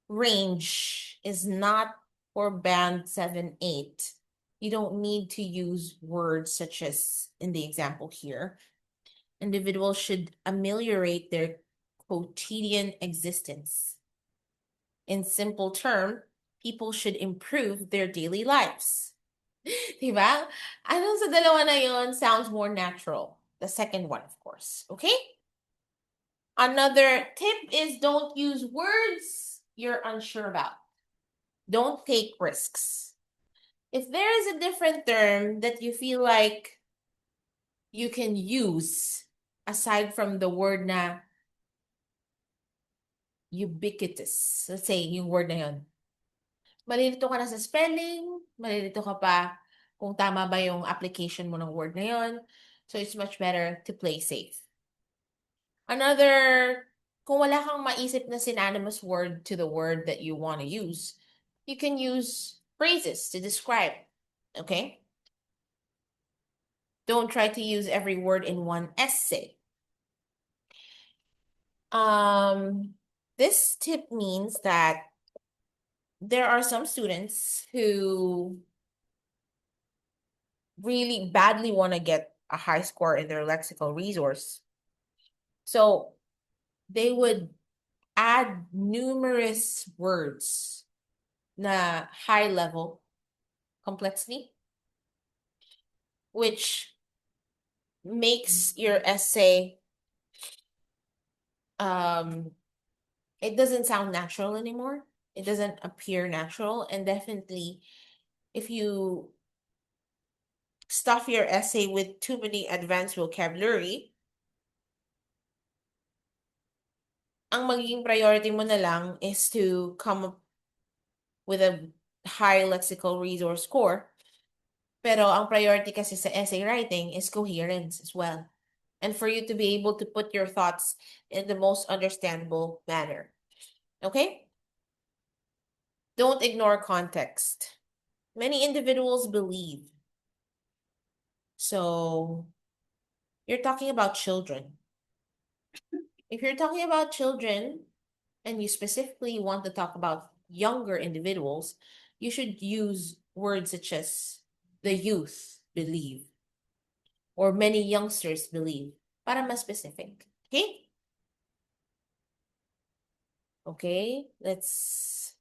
range is not for band 7, 8, you don't need to use words such as in the example here. Individuals should ameliorate their quotidian existence. In simple term, people should improve their daily lives. Diba? Ano sa dalawa na yon sounds more natural? The second one, of course. Okay? Another tip is don't use words you're unsure about. Don't take risks. If there is a different term that you feel like you can use aside from the word na ubiquitous, let's say yung word na yon, malilito ka na sa spelling, malilito ka pa kung tama ba yung application mo ng word na yon. So it's much better to play safe. Another, kung wala kang maisip na synonymous word to the word that you want to use, you can use phrases to describe, okay? Don't try to use every word in one essay. This tip means that there are some students who really badly want to get a high score in their lexical resource. So they would add numerous words na high level complexity, which makes your essay it doesn't sound natural anymore. It doesn't appear natural. And definitely if you stuff your essay with too many advanced vocabulary, ang magiging priority mo na lang is to come up with a high lexical resource score. Pero ang priority kasi sa essay writing is coherence as well. And for you to be able to put your thoughts in the most understandable manner. Okay? Don't ignore context. Many individuals believe. So, you're talking about children. If you're talking about children, and you specifically want to talk about younger individuals, you should use words such as the youth believe or many youngsters believe para mas specific. Okay? Okay, let's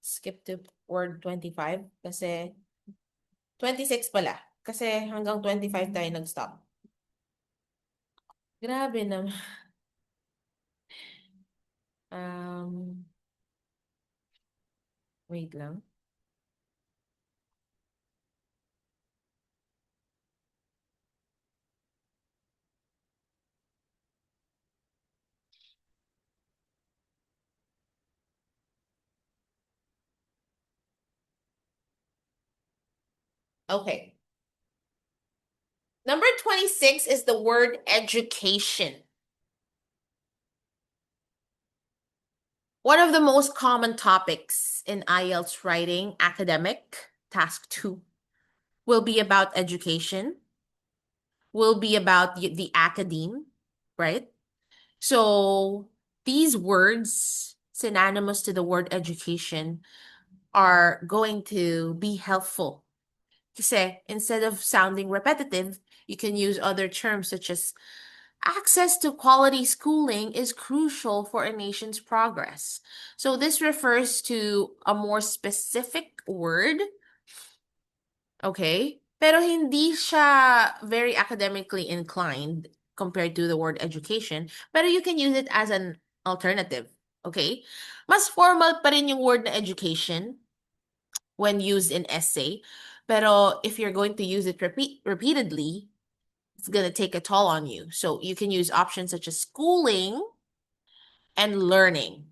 skip to word 25 kasi 26 pala. Kasi hanggang 25 tayo nag-stop. Grabe naman. Wait lang. Okay. Number 26 is the word education. One of the most common topics in IELTS writing, academic, task 2, will be about education, will be about the academe, right? So these words, synonymous to the word education, are going to be helpful. Kasi instead of sounding repetitive, you can use other terms such as access to quality schooling is crucial for a nation's progress. So this refers to a more specific word, okay? Pero hindi siya very academically inclined compared to the word education, pero you can use it as an alternative, okay? Mas formal pa rin yung word na education when used in essay, pero if you're going to use it repeatedly, it's going to take a toll on you. So you can use options such as schooling and learning.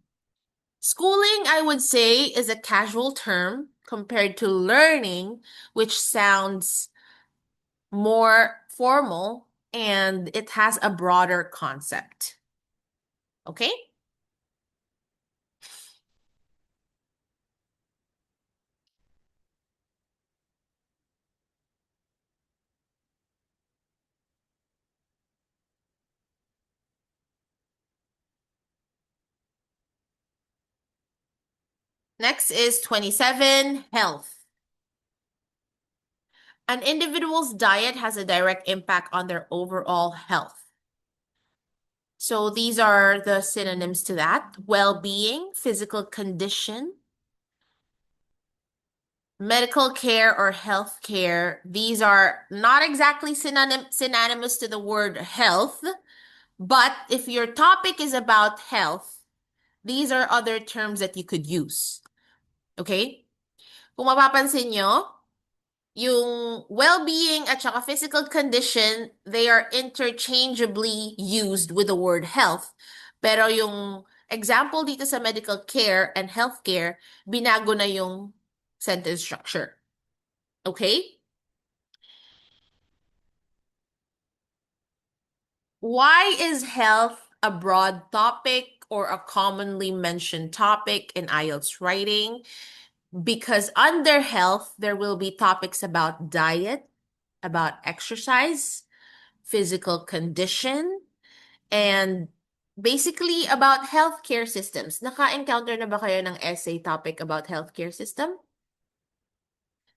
Schooling, I would say, is a casual term compared to learning, which sounds more formal and it has a broader concept. Okay? Next is 27, health. An individual's diet has a direct impact on their overall health. So these are the synonyms to that: well-being, physical condition, medical care or health care. These are not exactly synonymous to the word health, but if your topic is about health, these are other terms that you could use. Okay? Kung mapapansin nyo, yung well-being at saka physical condition, they are interchangeably used with the word health. Pero yung example dito sa medical care and healthcare, binago na yung sentence structure. Okay? Why is health a broad topic or a commonly mentioned topic in IELTS writing? Because under health, there will be topics about diet, about exercise, physical condition, and basically about healthcare systems. Naka-encounter na ba kayo ng essay topic about healthcare system?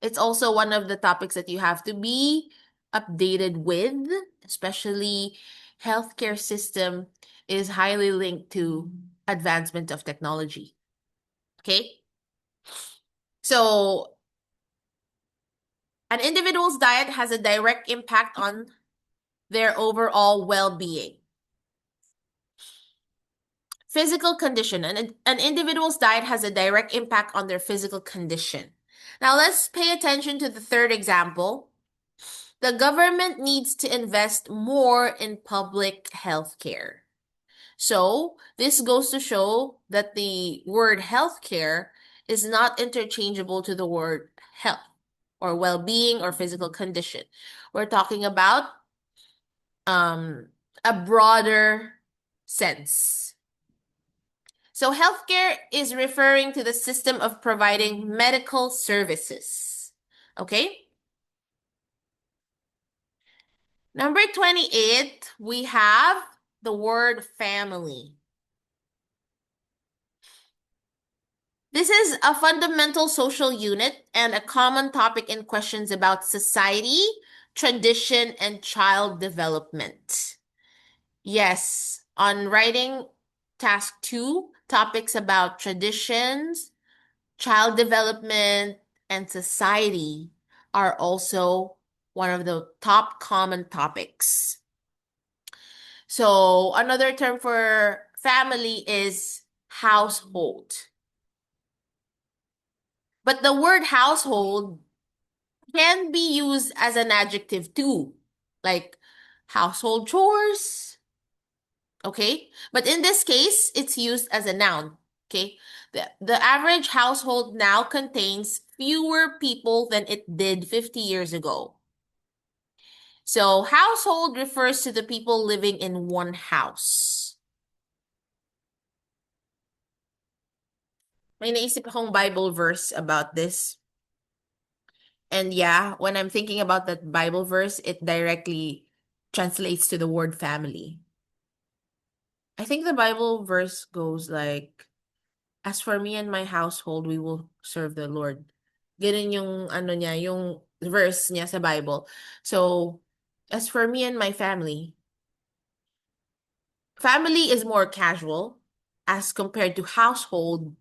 It's also one of the topics that you have to be updated with, especially healthcare system is highly linked to advancement of technology. Okay? So an individual's diet has a direct impact on their overall well-being. Physical condition. An individual's diet has a direct impact on their physical condition. Now let's pay attention to the third example. The government needs to invest more in public health care. So this goes to show that the word healthcare is not interchangeable to the word health or well-being or physical condition. We're talking about a broader sense. So healthcare is referring to the system of providing medical services. Okay? Number 28, we have the word family. This is a fundamental social unit and a common topic in questions about society, tradition, and child development. Yes, on writing task 2, topics about traditions, child development, and society are also one of the top common topics. So another term for family is household. But the word household can be used as an adjective too, like household chores, okay? But in this case, it's used as a noun, okay? The average household now contains fewer people than it did 50 years ago. So, household refers to the people living in one house. May naisip akong Bible verse about this. And yeah, when I'm thinking about that Bible verse, it directly translates to the word family. I think the Bible verse goes like, as for me and my household, we will serve the Lord. Ganun yung ano niya, yung verse niya sa Bible. So, as for me and my family, family is more casual as compared to household.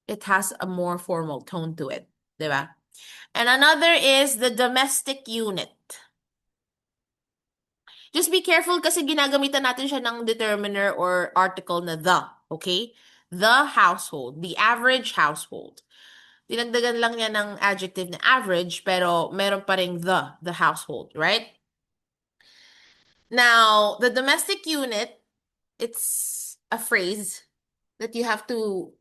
It has a more formal tone to it, diba? And another is the domestic unit. Just be careful kasi ginagamitan natin siya ng determiner or article na the, okay? The household, the average household. Dinagdagan lang niya ng adjective na average, pero meron pa ring the household, right? Now, the domestic unit, it's a phrase that you have to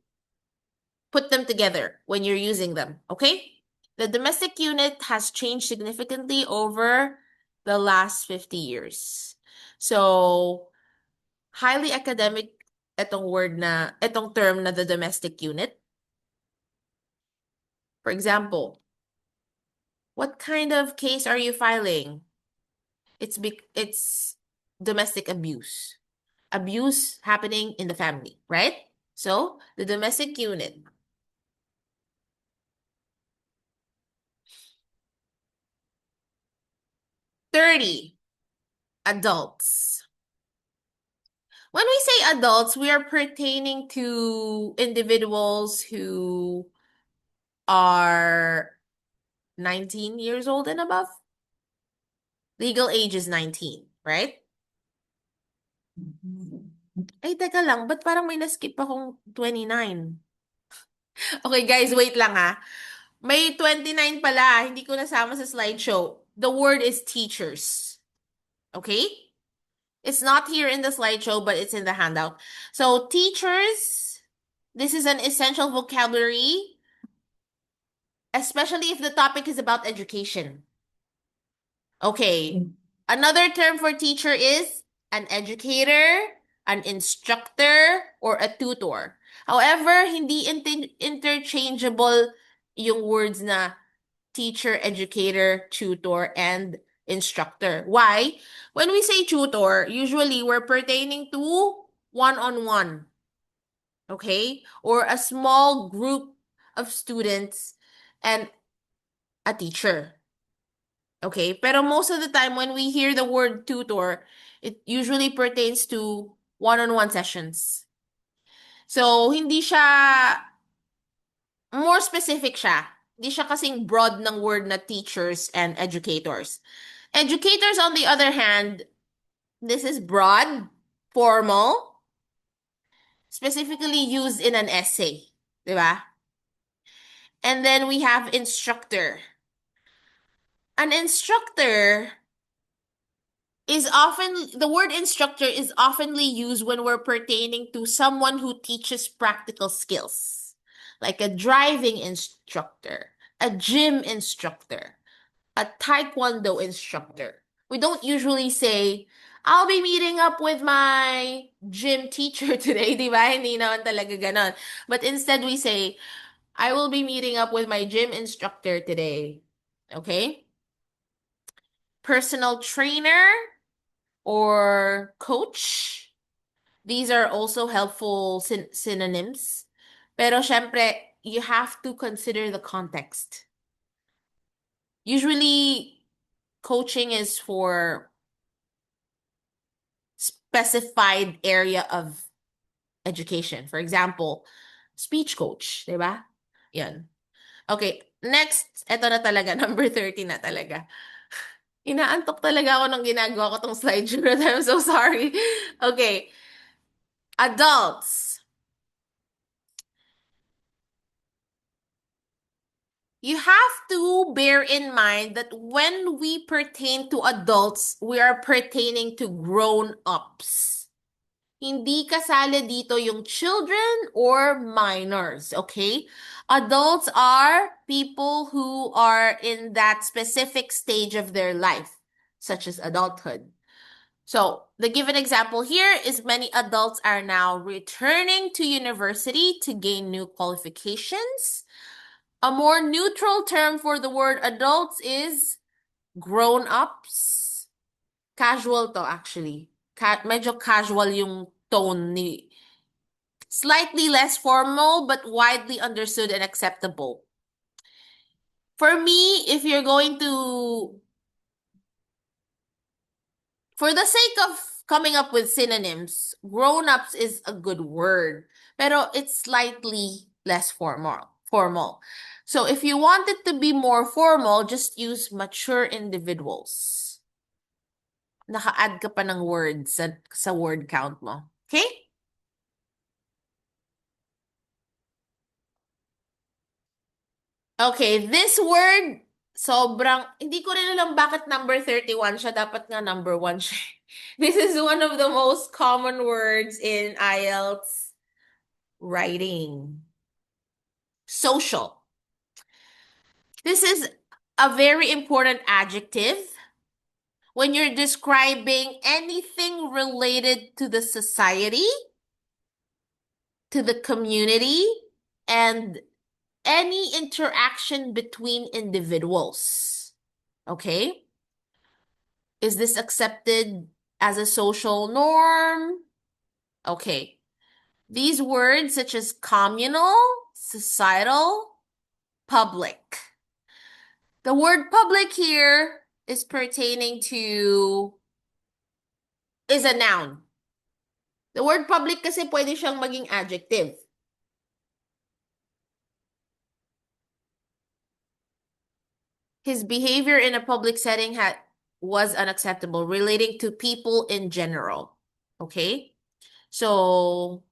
put them together when you're using them, okay? The domestic unit has changed significantly over the last 50 years. So, highly academic itong term na the domestic unit. For example, what kind of case are you filing? It's domestic abuse. Abuse happening in the family, right? So, the domestic unit. 30, adults. When we say adults, we are pertaining to individuals who are 19 years old and above. Legal age is 19, right? Ay, teka lang, ba't parang may naskip akong 29? Okay, guys, wait lang ha. May 29 pala, hindi ko nasama sa slideshow. The word is teachers. Okay? It's not here in the slideshow, but it's in the handout. So, teachers, this is an essential vocabulary, especially if the topic is about education. Okay. Another term for teacher is an educator, an instructor, or a tutor. However, hindi interchangeable yung words na teacher, educator, tutor, and instructor. Why? When we say tutor, usually we're pertaining to one-on-one, okay? Or a small group of students and a teacher. Okay? Pero most of the time when we hear the word tutor, it usually pertains to one-on-one sessions. So, hindi siya, more specific siya. Hindi siya kasing broad ng word na teachers and educators. Educators, on the other hand, this is broad, formal, specifically used in an essay. Diba? And then we have instructor. An instructor the word instructor is oftenly used when we're pertaining to someone who teaches practical skills, like a driving instructor, a gym instructor, a taekwondo instructor. We don't usually say, I'll be meeting up with my gym teacher today, di ba? Hindi naman talaga ganon. But instead we say, I will be meeting up with my gym instructor today. Okay? Personal trainer or coach. These are also helpful synonyms. Pero syempre, you have to consider the context. Usually, coaching is for specified area of education. For example, speech coach, di ba? Yan. Okay, next, eto na talaga, number 30 na talaga. Inaantok talaga ako nung ginagawa ko tong slideshow. I'm so sorry. Okay. Adults. You have to bear in mind that when we pertain to adults, we are pertaining to grown-ups. Hindi kasali dito yung children or minors, okay? Adults are people who are in that specific stage of their life, such as adulthood. So, the given example here is many adults are now returning to university to gain new qualifications. A more neutral term for the word adults is grown-ups. Casual to actually. Medyo casual yung tone ni. Slightly less formal but widely understood and acceptable. For me, if you're going to, for the sake of coming up with synonyms, grown-ups is a good word, pero it's slightly less formal. So if you want it to be more formal, just use mature individuals. Naka-add ka pa ng words sa word count mo. Okay? Okay, this word, sobrang, hindi ko rin alam bakit number 31 siya. Dapat nga number 1 siya. This is one of the most common words in IELTS writing. Social. This is a very important adjective when you're describing anything related to the society, to the community, and any interaction between individuals. Okay? Is this accepted as a social norm? Okay. These words such as communal, societal, public. The word public here is pertaining to, is a noun. The word public kasi pwede siyang maging adjective. His behavior in a public setting was unacceptable, relating to people in general. Okay? So,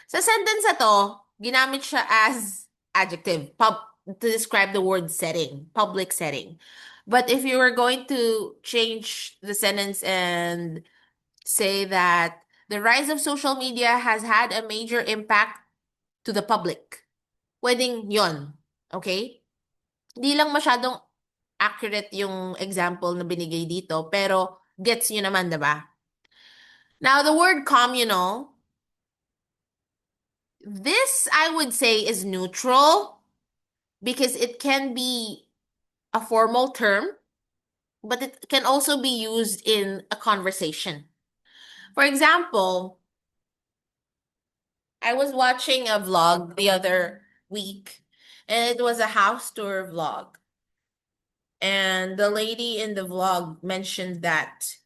sa sentence na to, ginamit siya as adjective to describe the word setting, public setting. But if you were going to change the sentence and say that the rise of social media has had a major impact to the public, pwedeng yon. Okay? Di lang masyadong accurate yung example na binigay dito, pero gets nyo naman, diba? Now, the word communal, this I would say is neutral because it can be a formal term, but it can also be used in a conversation. For example, I was watching a vlog the other week, and it was a house tour vlog. And the lady in the vlog mentioned that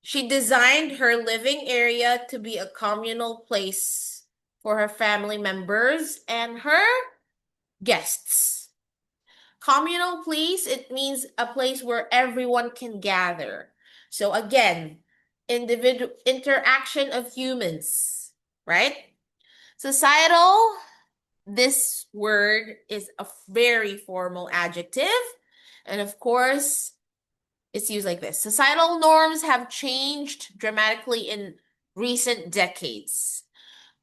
she designed her living area to be a communal place for her family members and her guests. Communal place, it means a place where everyone can gather. So again, individual interaction of humans, right? Societal, this word is a very formal adjective. And of course, it's used like this. Societal norms have changed dramatically in recent decades,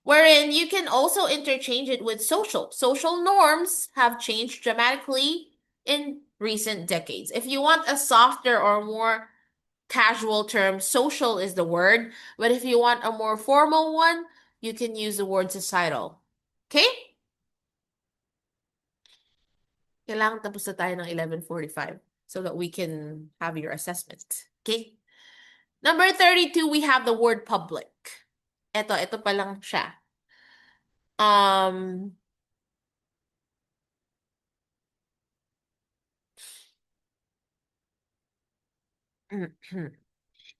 wherein you can also interchange it with social. Social norms have changed dramatically in recent decades. If you want a softer or more casual term, social is the word. But if you want a more formal one, you can use the word societal. Okay? Kailangan tapos na tayo ng 11:45 so that we can have your assessment. Okay? Number 32, we have the word public. Ito pa lang siya. Um,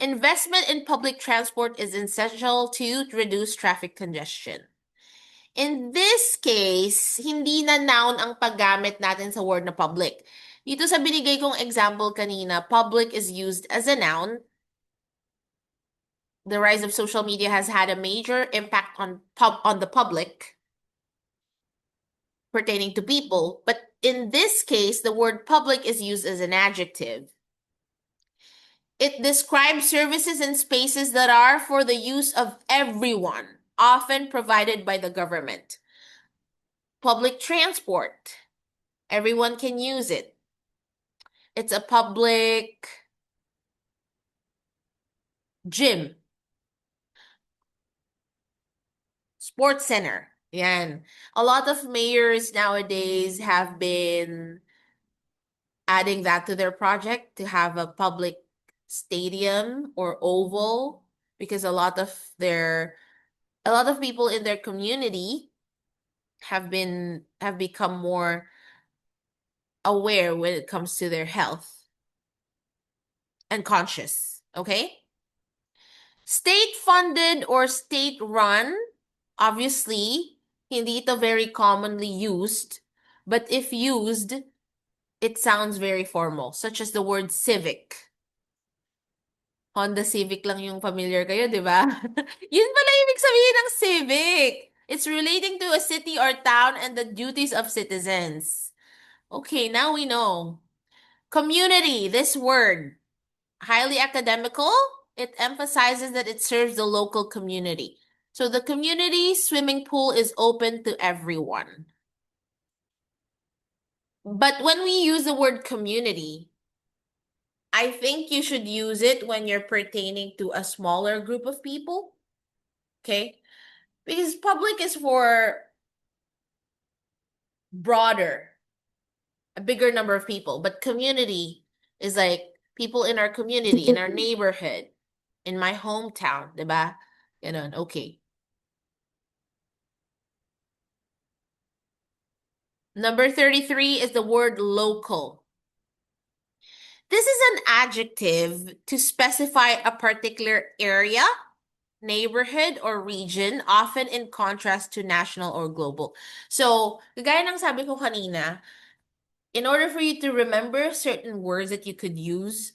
Investment in public transport is essential to reduce traffic congestion. In this case, hindi na noun ang paggamit natin sa word na public. Dito sa binigay kong example kanina, public is used as a noun. The rise of social media has had a major impact on the public pertaining to people, but in this case, the word public is used as an adjective. It describes services and spaces that are for the use of everyone, often provided by the government. Public transport. Everyone can use it. It's a public gym, sports center. Yan. A lot of mayors nowadays have been adding that to their project to have a public stadium or oval because a lot of people in their community have become more aware when it comes to their health and conscious. Okay? State funded or state run, obviously, hindi ito very commonly used, but if used, it sounds very formal, such as the word civic. Honda Civic lang yung familiar kayo, di ba? Yun pala ibig sabihin ng civic. It's relating to a city or town and the duties of citizens. Okay, now we know. Community, this word, highly academical. It emphasizes that it serves the local community. So the community swimming pool is open to everyone. But when we use the word community, I think you should use it when you're pertaining to a smaller group of people. Okay? Because public is for broader, a bigger number of people. But community is like people in our community, in our neighborhood, in my hometown, diba? Ganun, okay. Number 33 is the word local. This is an adjective to specify a particular area, neighborhood, or region, often in contrast to national or global. So, gaya ng sabi ko kanina, in order for you to remember certain words that you could use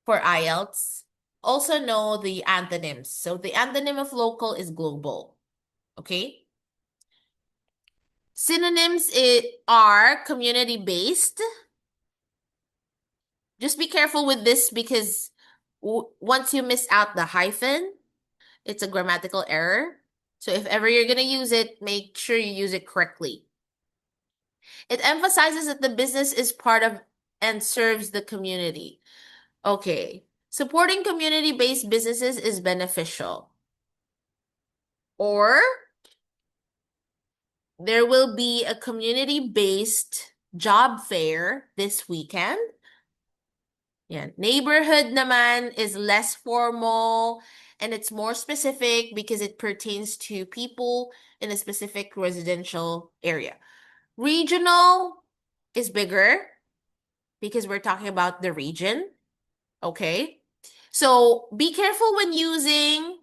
for IELTS, also know the antonyms. So, the antonym of local is global. Okay? Synonyms are community-based. Just be careful with this because once you miss out the hyphen, it's a grammatical error. So if ever you're going to use it, make sure you use it correctly. It emphasizes that the business is part of and serves the community. Okay. Supporting community-based businesses is beneficial. Or there will be a community-based job fair this weekend. Yan. Neighborhood naman is less formal and it's more specific because it pertains to people in a specific residential area. Regional is bigger because we're talking about the region. Okay? So be careful when using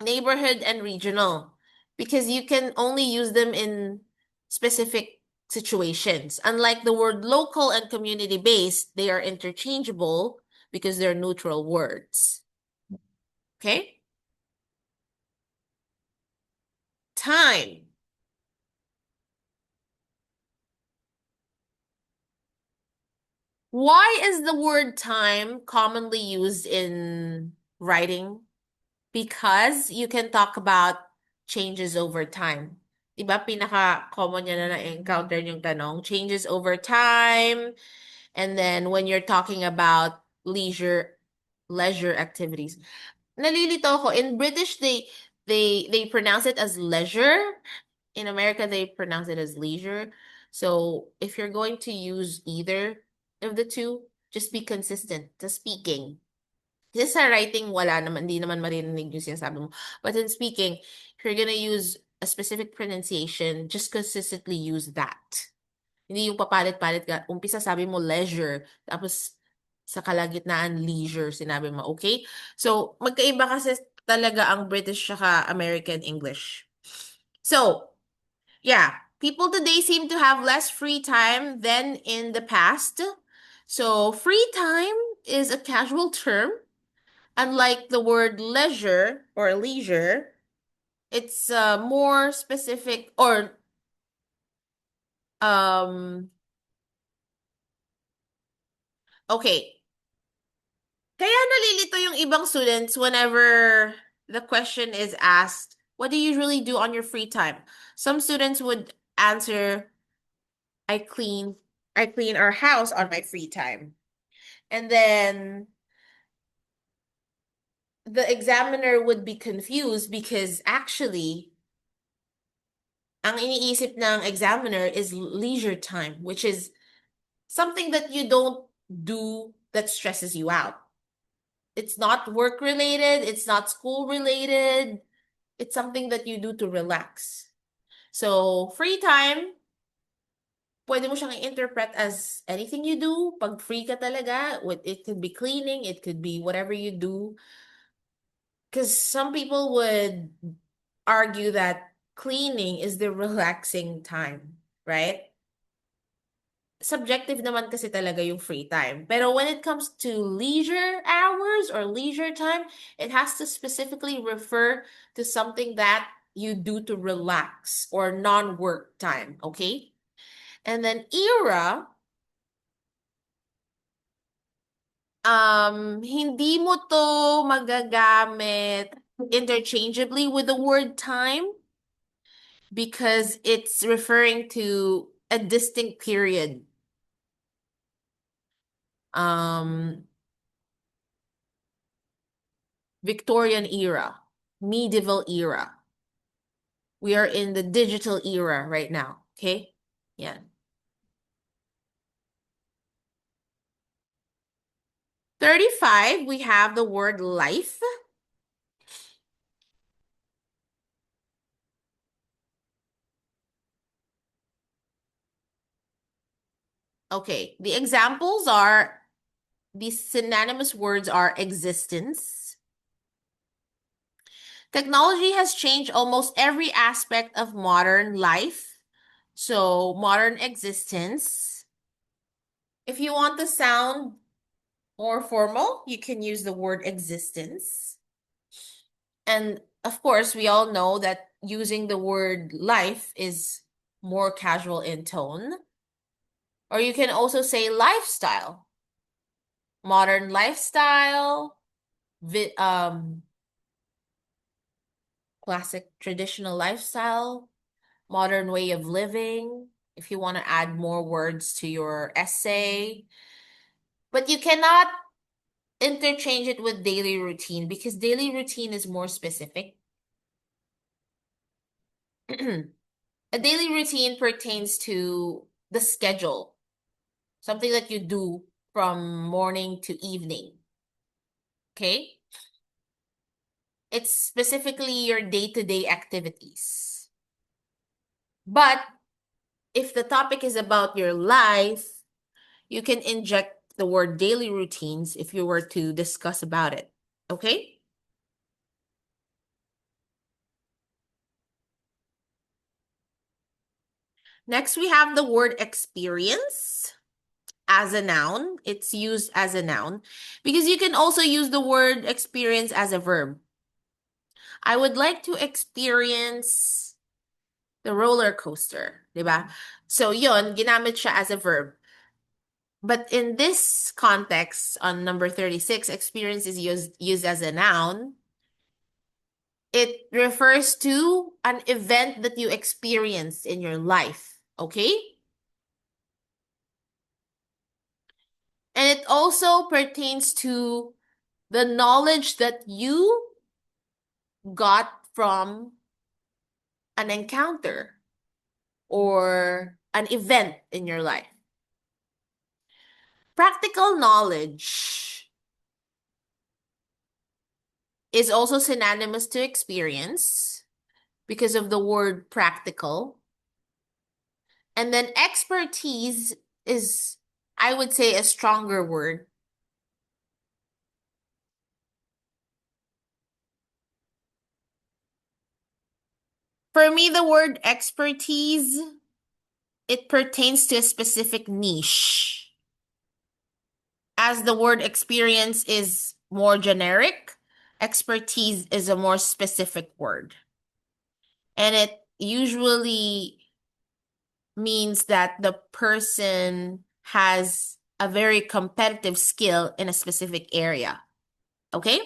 neighborhood and regional because you can only use them in specific situations. Unlike the word local and community-based, they are interchangeable because they're neutral words. Okay? Time. Why is the word time commonly used in writing? Because you can talk about changes over time. Diba, pinaka-common niya na na-encounter yung tanong, changes over time. And then when you're talking about leisure activities. Nalilito ako. In British, they pronounce it as leisure. In America, they pronounce it as leisure. So if you're going to use either of the two, just be consistent to speaking. Kasi sa writing, wala naman, hindi naman marinig yung sinasabi mo. But in speaking, if you're gonna use a specific pronunciation, just consistently use that. Hindi yung papalit-palit ka. Umpisa sabi mo leisure, tapos sa kalagitnaan leisure, sinabi mo, okay? So, magkaiba kasi talaga ang British saka American English. So, yeah, people today seem to have less free time than in the past. So, free time is a casual term. Unlike the word leisure or leisure, it's more specific or um okay. Kaya nalilito yung ibang students whenever the question is asked, what do you usually do on your free time? Some students would answer, I clean, I clean our house on my free time. And then the examiner would be confused because actually, ang iniisip ng examiner is leisure time, which is something that you don't do that stresses you out. It's not work related, it's not school related. It's something that you do to relax. So, free time, pwede mo siyang i-interpret as anything you do. Pag free ka talaga, it could be cleaning, it could be whatever you do. Because some people would argue that cleaning is the relaxing time, right? Subjective naman kasi talaga yung free time. Pero when it comes to leisure hours or leisure time, it has to specifically refer to something that you do to relax or non-work time, okay? And then era, hindi mo to magagamit interchangeably with the word time because it's referring to a distinct period. Um, Victorian era, medieval era. We are in the digital era right now, okay? Yeah. 35, we have the word life. Okay, the examples are, these synonymous words are existence. Technology has changed almost every aspect of modern life. So, modern existence. If you want to sound more formal, you can use the word existence. And of course, we all know that using the word life is more casual in tone. Or you can also say lifestyle, modern lifestyle, classic traditional lifestyle, modern way of living, if you want to add more words to your essay. But you cannot interchange it with daily routine because daily routine is more specific. A daily routine pertains to the schedule, something that you do from morning to evening. Okay? It's specifically your day-to-day activities. But if the topic is about your life, you can inject the word daily routines if you were to discuss about it. Okay? Next, we have the word experience as a noun. It's used as a noun because you can also use the word experience as a verb. I would like to experience the roller coaster, diba? So yon, ginamit siya as a verb. But in this context, on number 36, experience is used as a noun. It refers to an event that you experienced in your life, okay? And it also pertains to the knowledge that you got from an encounter or an event in your life. Practical knowledge is also synonymous to experience because of the word practical. And then expertise is, I would say, a stronger word. For me, the word expertise, it pertains to a specific niche. As the word experience is more generic, expertise is a more specific word. And it usually means that the person has a very competitive skill in a specific area. Okay?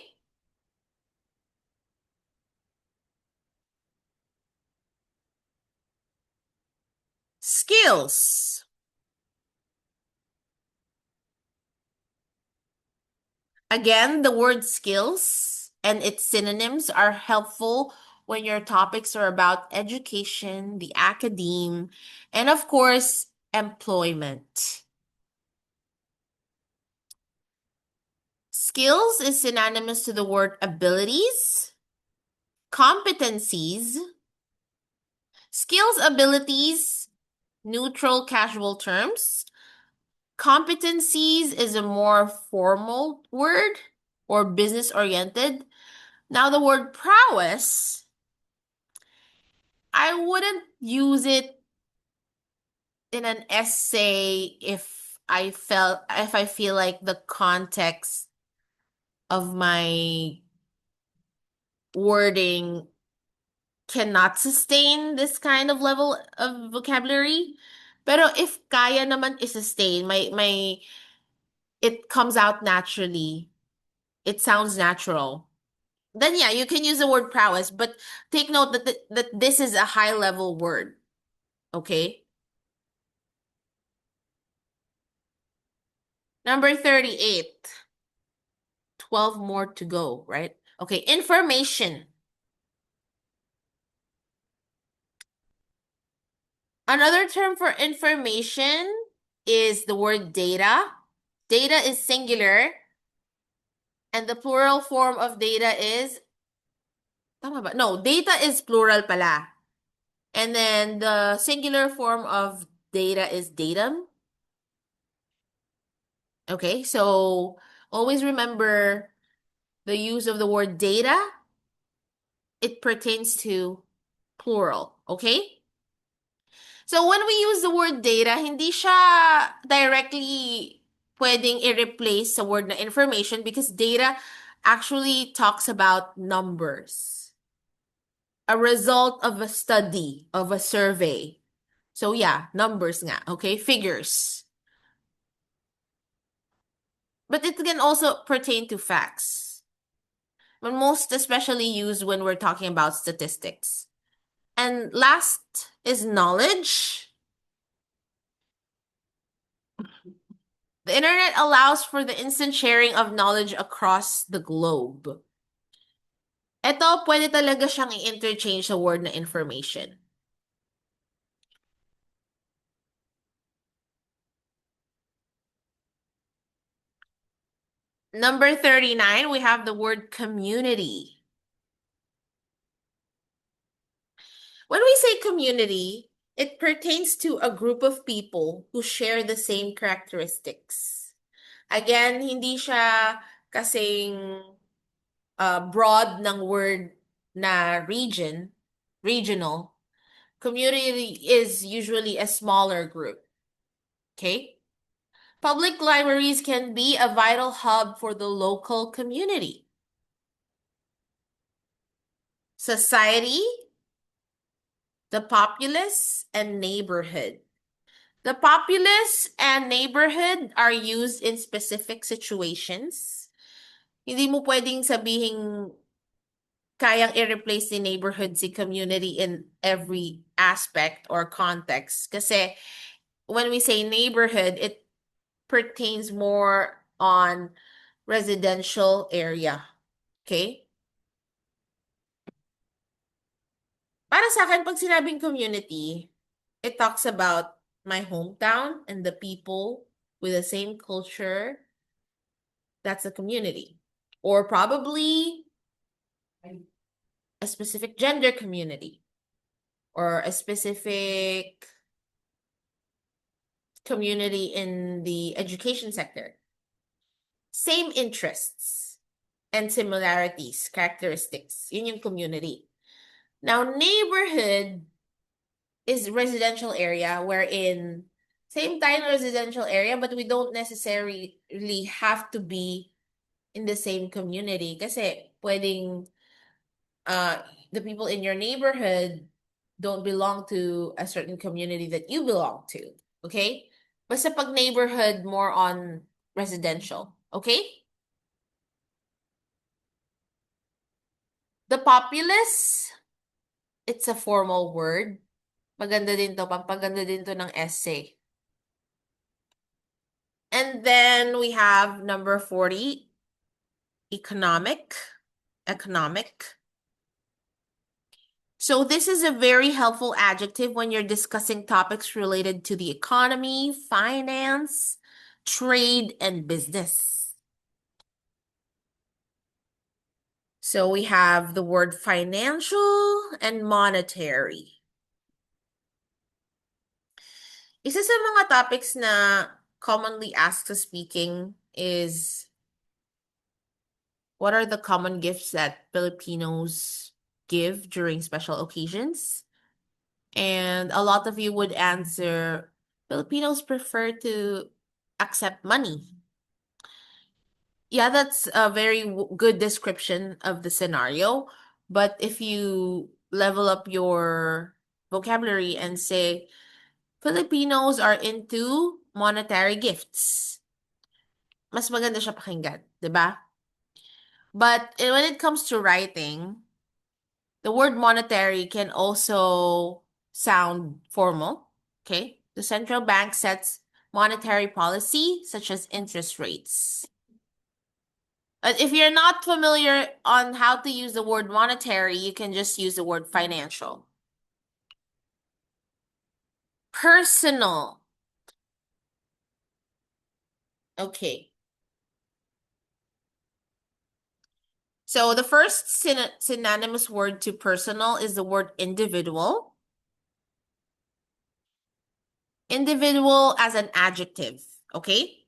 Skills. Again, the word skills and its synonyms are helpful when your topics are about education, the academe, and of course, employment. Skills is synonymous to the word abilities, competencies, skills, abilities, neutral, casual terms. Competencies is a more formal word or business oriented. Now, the word prowess, I wouldn't use it in an essay if I feel like the context of my wording cannot sustain this kind of level of vocabulary. Pero if kaya naman i-sustain, it comes out naturally. It sounds natural. Then yeah, you can use the word prowess, but take note that this is a high level word. Okay? Number 38. 12 more to go, right? Okay, information. Another term for information is the word data. Data is singular, and the plural form of data is, tama ba? No, data is plural pala. And then the singular form of data is datum. Okay, so always remember the use of the word data, it pertains to plural, okay? So when we use the word data, hindi siya directly pwedeng i-replace sa word na information because data actually talks about numbers, a result of a study, of a survey. So yeah, numbers nga, okay? Figures. But it can also pertain to facts, but most especially used when we're talking about statistics. And last is knowledge. The internet allows for the instant sharing of knowledge across the globe. Ito, pwede talaga siyang i-interchange sa word na information. Number 39, we have the word community. When we say community, it pertains to a group of people who share the same characteristics. Again, hindi siya kasing broad ng word na regional. Community is usually a smaller group. Okay? Public libraries can be a vital hub for the local community. Society, the populace, and neighborhood. The populace and neighborhood are used in specific situations. Hindi mo pwedeng sabihing kayang i-replace the neighborhood si community in every aspect or context. Kasi when we say neighborhood, it pertains more on residential area. Okay? Para sa akin, pag sinabing community, it talks about my hometown and the people with the same culture. That's a community. Or probably a specific gender community or a specific community in the education sector. Same interests and similarities, characteristics. Yun yung community. Now, neighborhood is residential area wherein same time residential area, but we don't necessarily have to be in the same community. Kasi pwedeng the people in your neighborhood don't belong to a certain community that you belong to. Okay? Basta pag neighborhood, more on residential. Okay? The populace, it's a formal word. Maganda din to, pampaganda din to ng essay. And then we have number 40, economic. Economic. So this is a very helpful adjective when you're discussing topics related to the economy, finance, trade, and business. So we have the word financial and monetary. Isa sa mga topics na commonly asked to speaking is, what are the common gifts that Filipinos give during special occasions? And a lot of you would answer, Filipinos prefer to accept money. Yeah, that's a very good description of the scenario. But if you level up your vocabulary and say, Filipinos are into monetary gifts, mas maganda siya pakinggan, di ba? But when it comes to writing, the word monetary can also sound formal, okay? The central bank sets monetary policy, such as interest rates. But if you're not familiar on how to use the word monetary, you can just use the word financial. Personal. Okay. So the first synonymous word to personal is the word individual. Individual as an adjective, okay?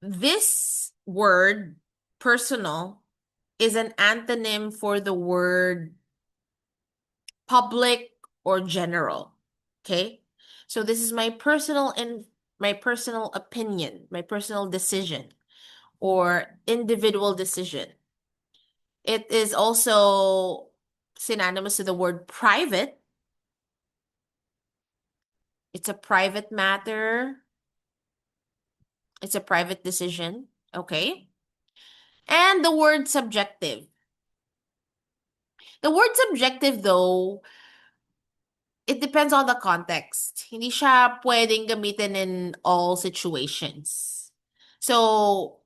This word, personal, is an antonym for the word public or general, okay? So this is my personal opinion, my personal decision, or individual decision. It is also synonymous to the word private. It's a private matter. It's a private decision, okay? And the word subjective. The word subjective, though, it depends on the context. Hindi siya pwedeng gamitin in all situations. So,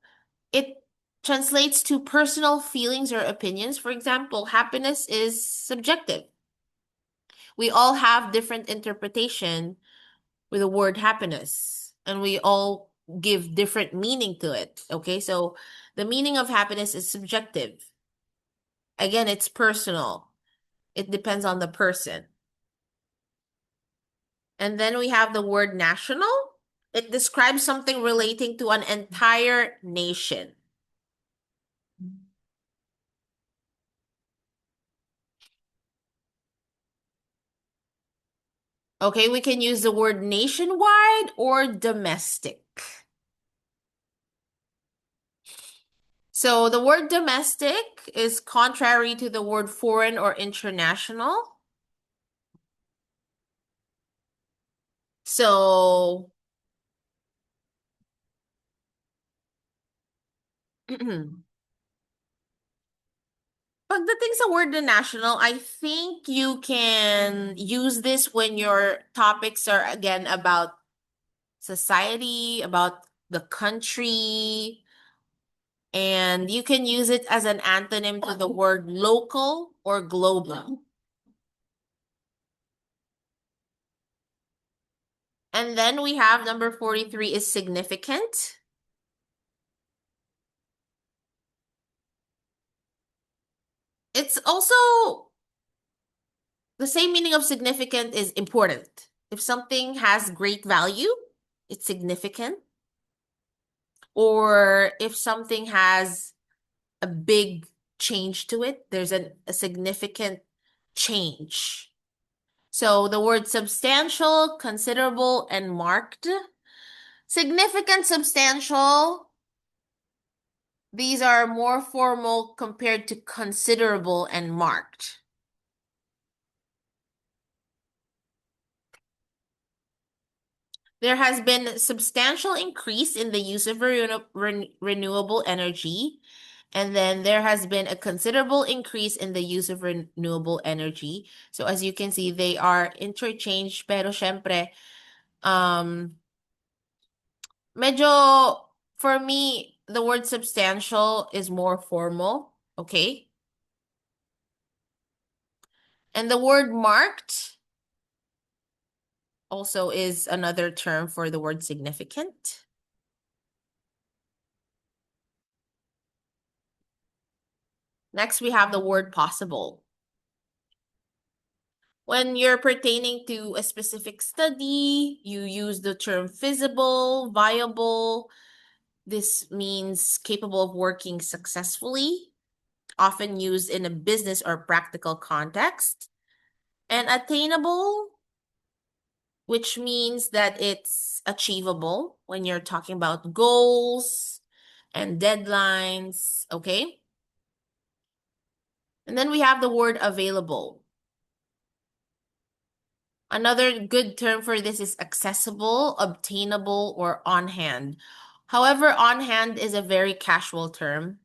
it translates to personal feelings or opinions. For example, happiness is subjective. We all have different interpretation with the word happiness, and we all give different meaning to it. Okay, so the meaning of happiness is subjective. Again, it's personal. It depends on the person. And then we have the word national. It describes something relating to an entire nation. Okay, we can use the word nationwide or domestic. So the word domestic is contrary to the word foreign or international. So pagdating sa word na national, I think you can use this when your topics are again about society, about the country, and you can use it as an antonym to the word local or global. And then we have number 43 is significant. It's also the same meaning of significant is important. If something has great value, it's significant. Or if something has a big change to it, there's a significant change. So the word substantial, considerable, and marked. Significant, substantial, these are more formal compared to considerable and marked. There has been substantial increase in the use of renewable energy. And then there has been a considerable increase in the use of renewable energy. So as you can see, they are interchanged, pero syempre, um, medyo, for me, the word substantial is more formal, okay? And the word marked also is another term for the word significant. Next, we have the word possible. When you're pertaining to a specific study, you use the term feasible, viable. This means capable of working successfully, often used in a business or practical context. And attainable, which means that it's achievable when you're talking about goals and deadlines, okay? And then we have the word available. Another good term for this is accessible, obtainable, or on hand. However, on hand is a very casual term,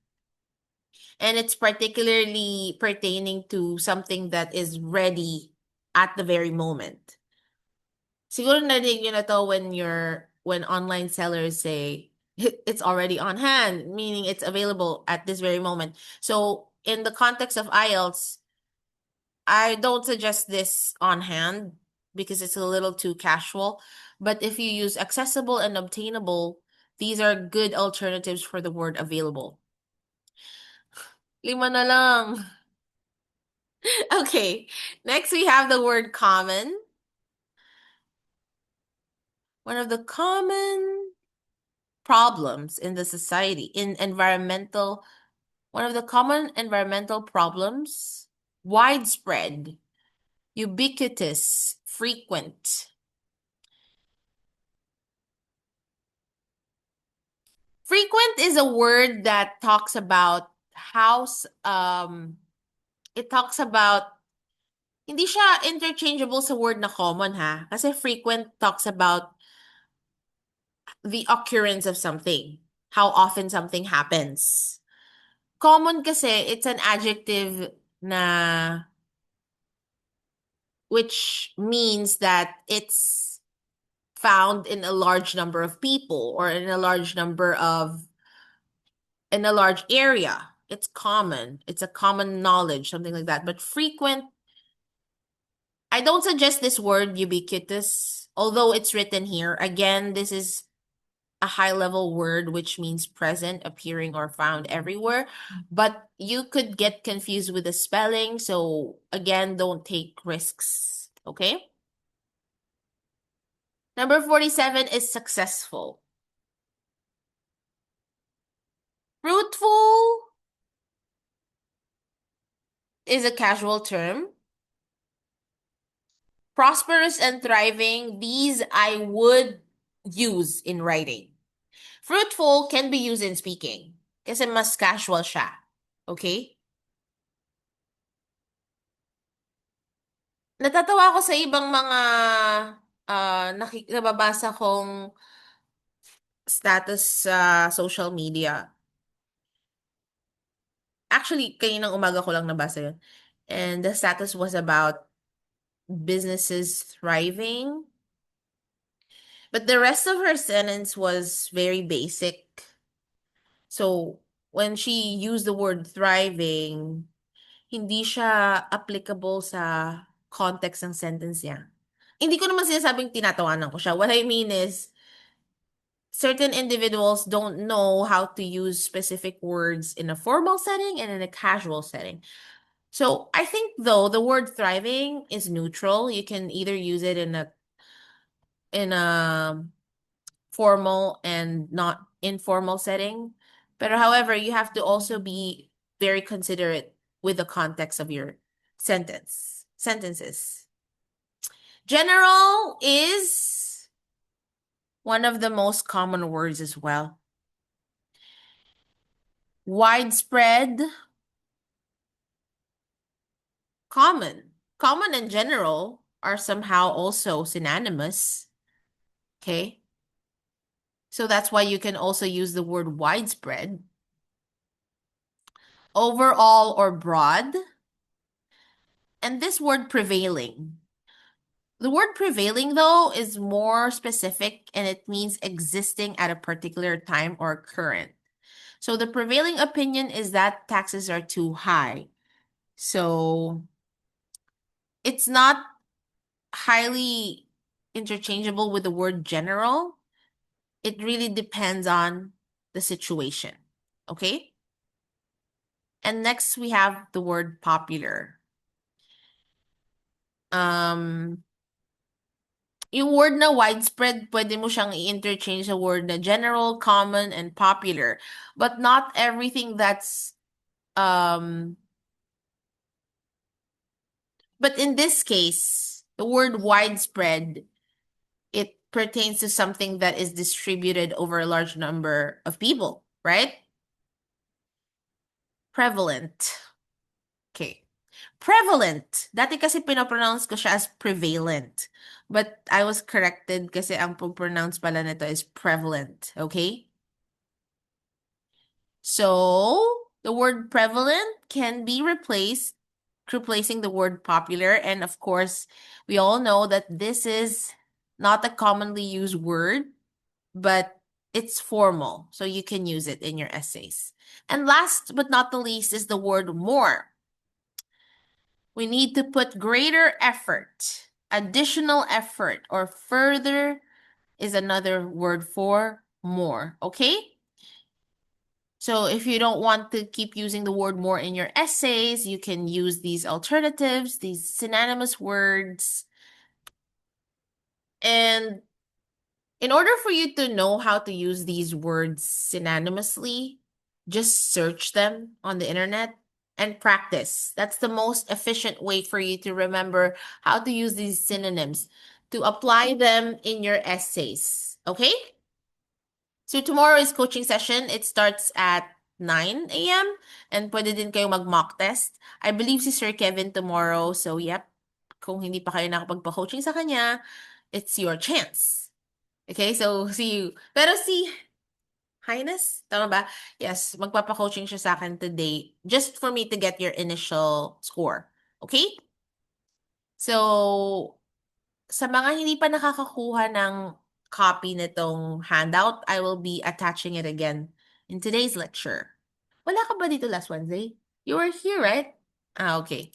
and it's particularly pertaining to something that is ready at the very moment. Siguro narinig nyo na to when online sellers say it's already on hand, meaning it's available at this very moment. So in the context of IELTS, I don't suggest this on hand because it's a little too casual. But if you use accessible and obtainable, these are good alternatives for the word available. Lima na lang. Okay, next we have the word common. One of the common problems in the society, one of the common environmental problems, widespread, ubiquitous, frequent. Frequent is a word that talks about it talks about hindi siya interchangeable sa word na common ha. Kasi frequent talks about the occurrence of something, how often something happens. Common kasi it's an adjective na which means that it's found in a large number of people or in a large area. It's common. It's a common knowledge, something like that. But frequent, I don't suggest this word ubiquitous, although it's written here. Again, this is a high level word which means present, appearing, or found everywhere. But you could get confused with the spelling. So again, don't take risks. Okay? Number 47 is successful. Fruitful is a casual term. Prosperous and thriving, these I would use in writing. Fruitful can be used in speaking kasi mas casual siya. Okay? Natatawa ako sa ibang mga nababasa kong status sa social media. Actually, kaninang umaga ko lang nabasa yun. And the status was about businesses thriving. But the rest of her sentence was very basic. So, when she used the word thriving, hindi siya applicable sa context ng sentence niya. Hindi ko naman sinasabing tinatawanan ko siya. What I mean is, certain individuals don't know how to use specific words in a formal setting and in a casual setting. So I think though the word thriving is neutral. You can either use it in a formal and not informal setting. But however, you have to also be very considerate with the context of your sentences. General is one of the most common words as well. Widespread, common. Common and general are somehow also synonymous. Okay? So that's why you can also use the word widespread, overall or broad, and this word prevailing. The word prevailing, though, is more specific and it means existing at a particular time or current. So the prevailing opinion is that taxes are too high. So it's not highly interchangeable with the word general. It really depends on the situation. Okay? And next we have the word popular. Um, yung word na widespread, pwede mo siyang i-interchange sa word na general, common, and popular. But not everything that's um but in this case, the word widespread, it pertains to something that is distributed over a large number of people, right? Prevalent. Okay. Prevalent. Dati kasi pinopronounce ko siya as prevalent. But I was corrected kasi ang pag-pronounce pala nito is prevalent. Okay? So, the word prevalent can be replacing the word popular. And of course, we all know that this is not a commonly used word, but it's formal. So you can use it in your essays. And last but not the least is the word more. We need to put greater effort, additional effort, or further is another word for more. Okay? So if you don't want to keep using the word more in your essays, you can use these alternatives, these synonymous words. And in order for you to know how to use these words synonymously, just search them on the internet and practice. That's the most efficient way for you to remember how to use these synonyms to apply them in your essays. Okay? So tomorrow is coaching session. It starts at 9 a.m. and pwede din kayo mag-mock test. I believe si Sir Kevin tomorrow. So yep, kung hindi pa kayo nakapagpa-coaching sa kanya, it's your chance. Okay, so see you. Pero si Highness, tama ba? Yes, magpapa-coaching siya sa akin today just for me to get your initial score. Okay? So, sa mga hindi pa nakakakuha ng copy nitong handout, I will be attaching it again in today's lecture. Wala ka ba dito last Wednesday? You were here, right? Ah, okay.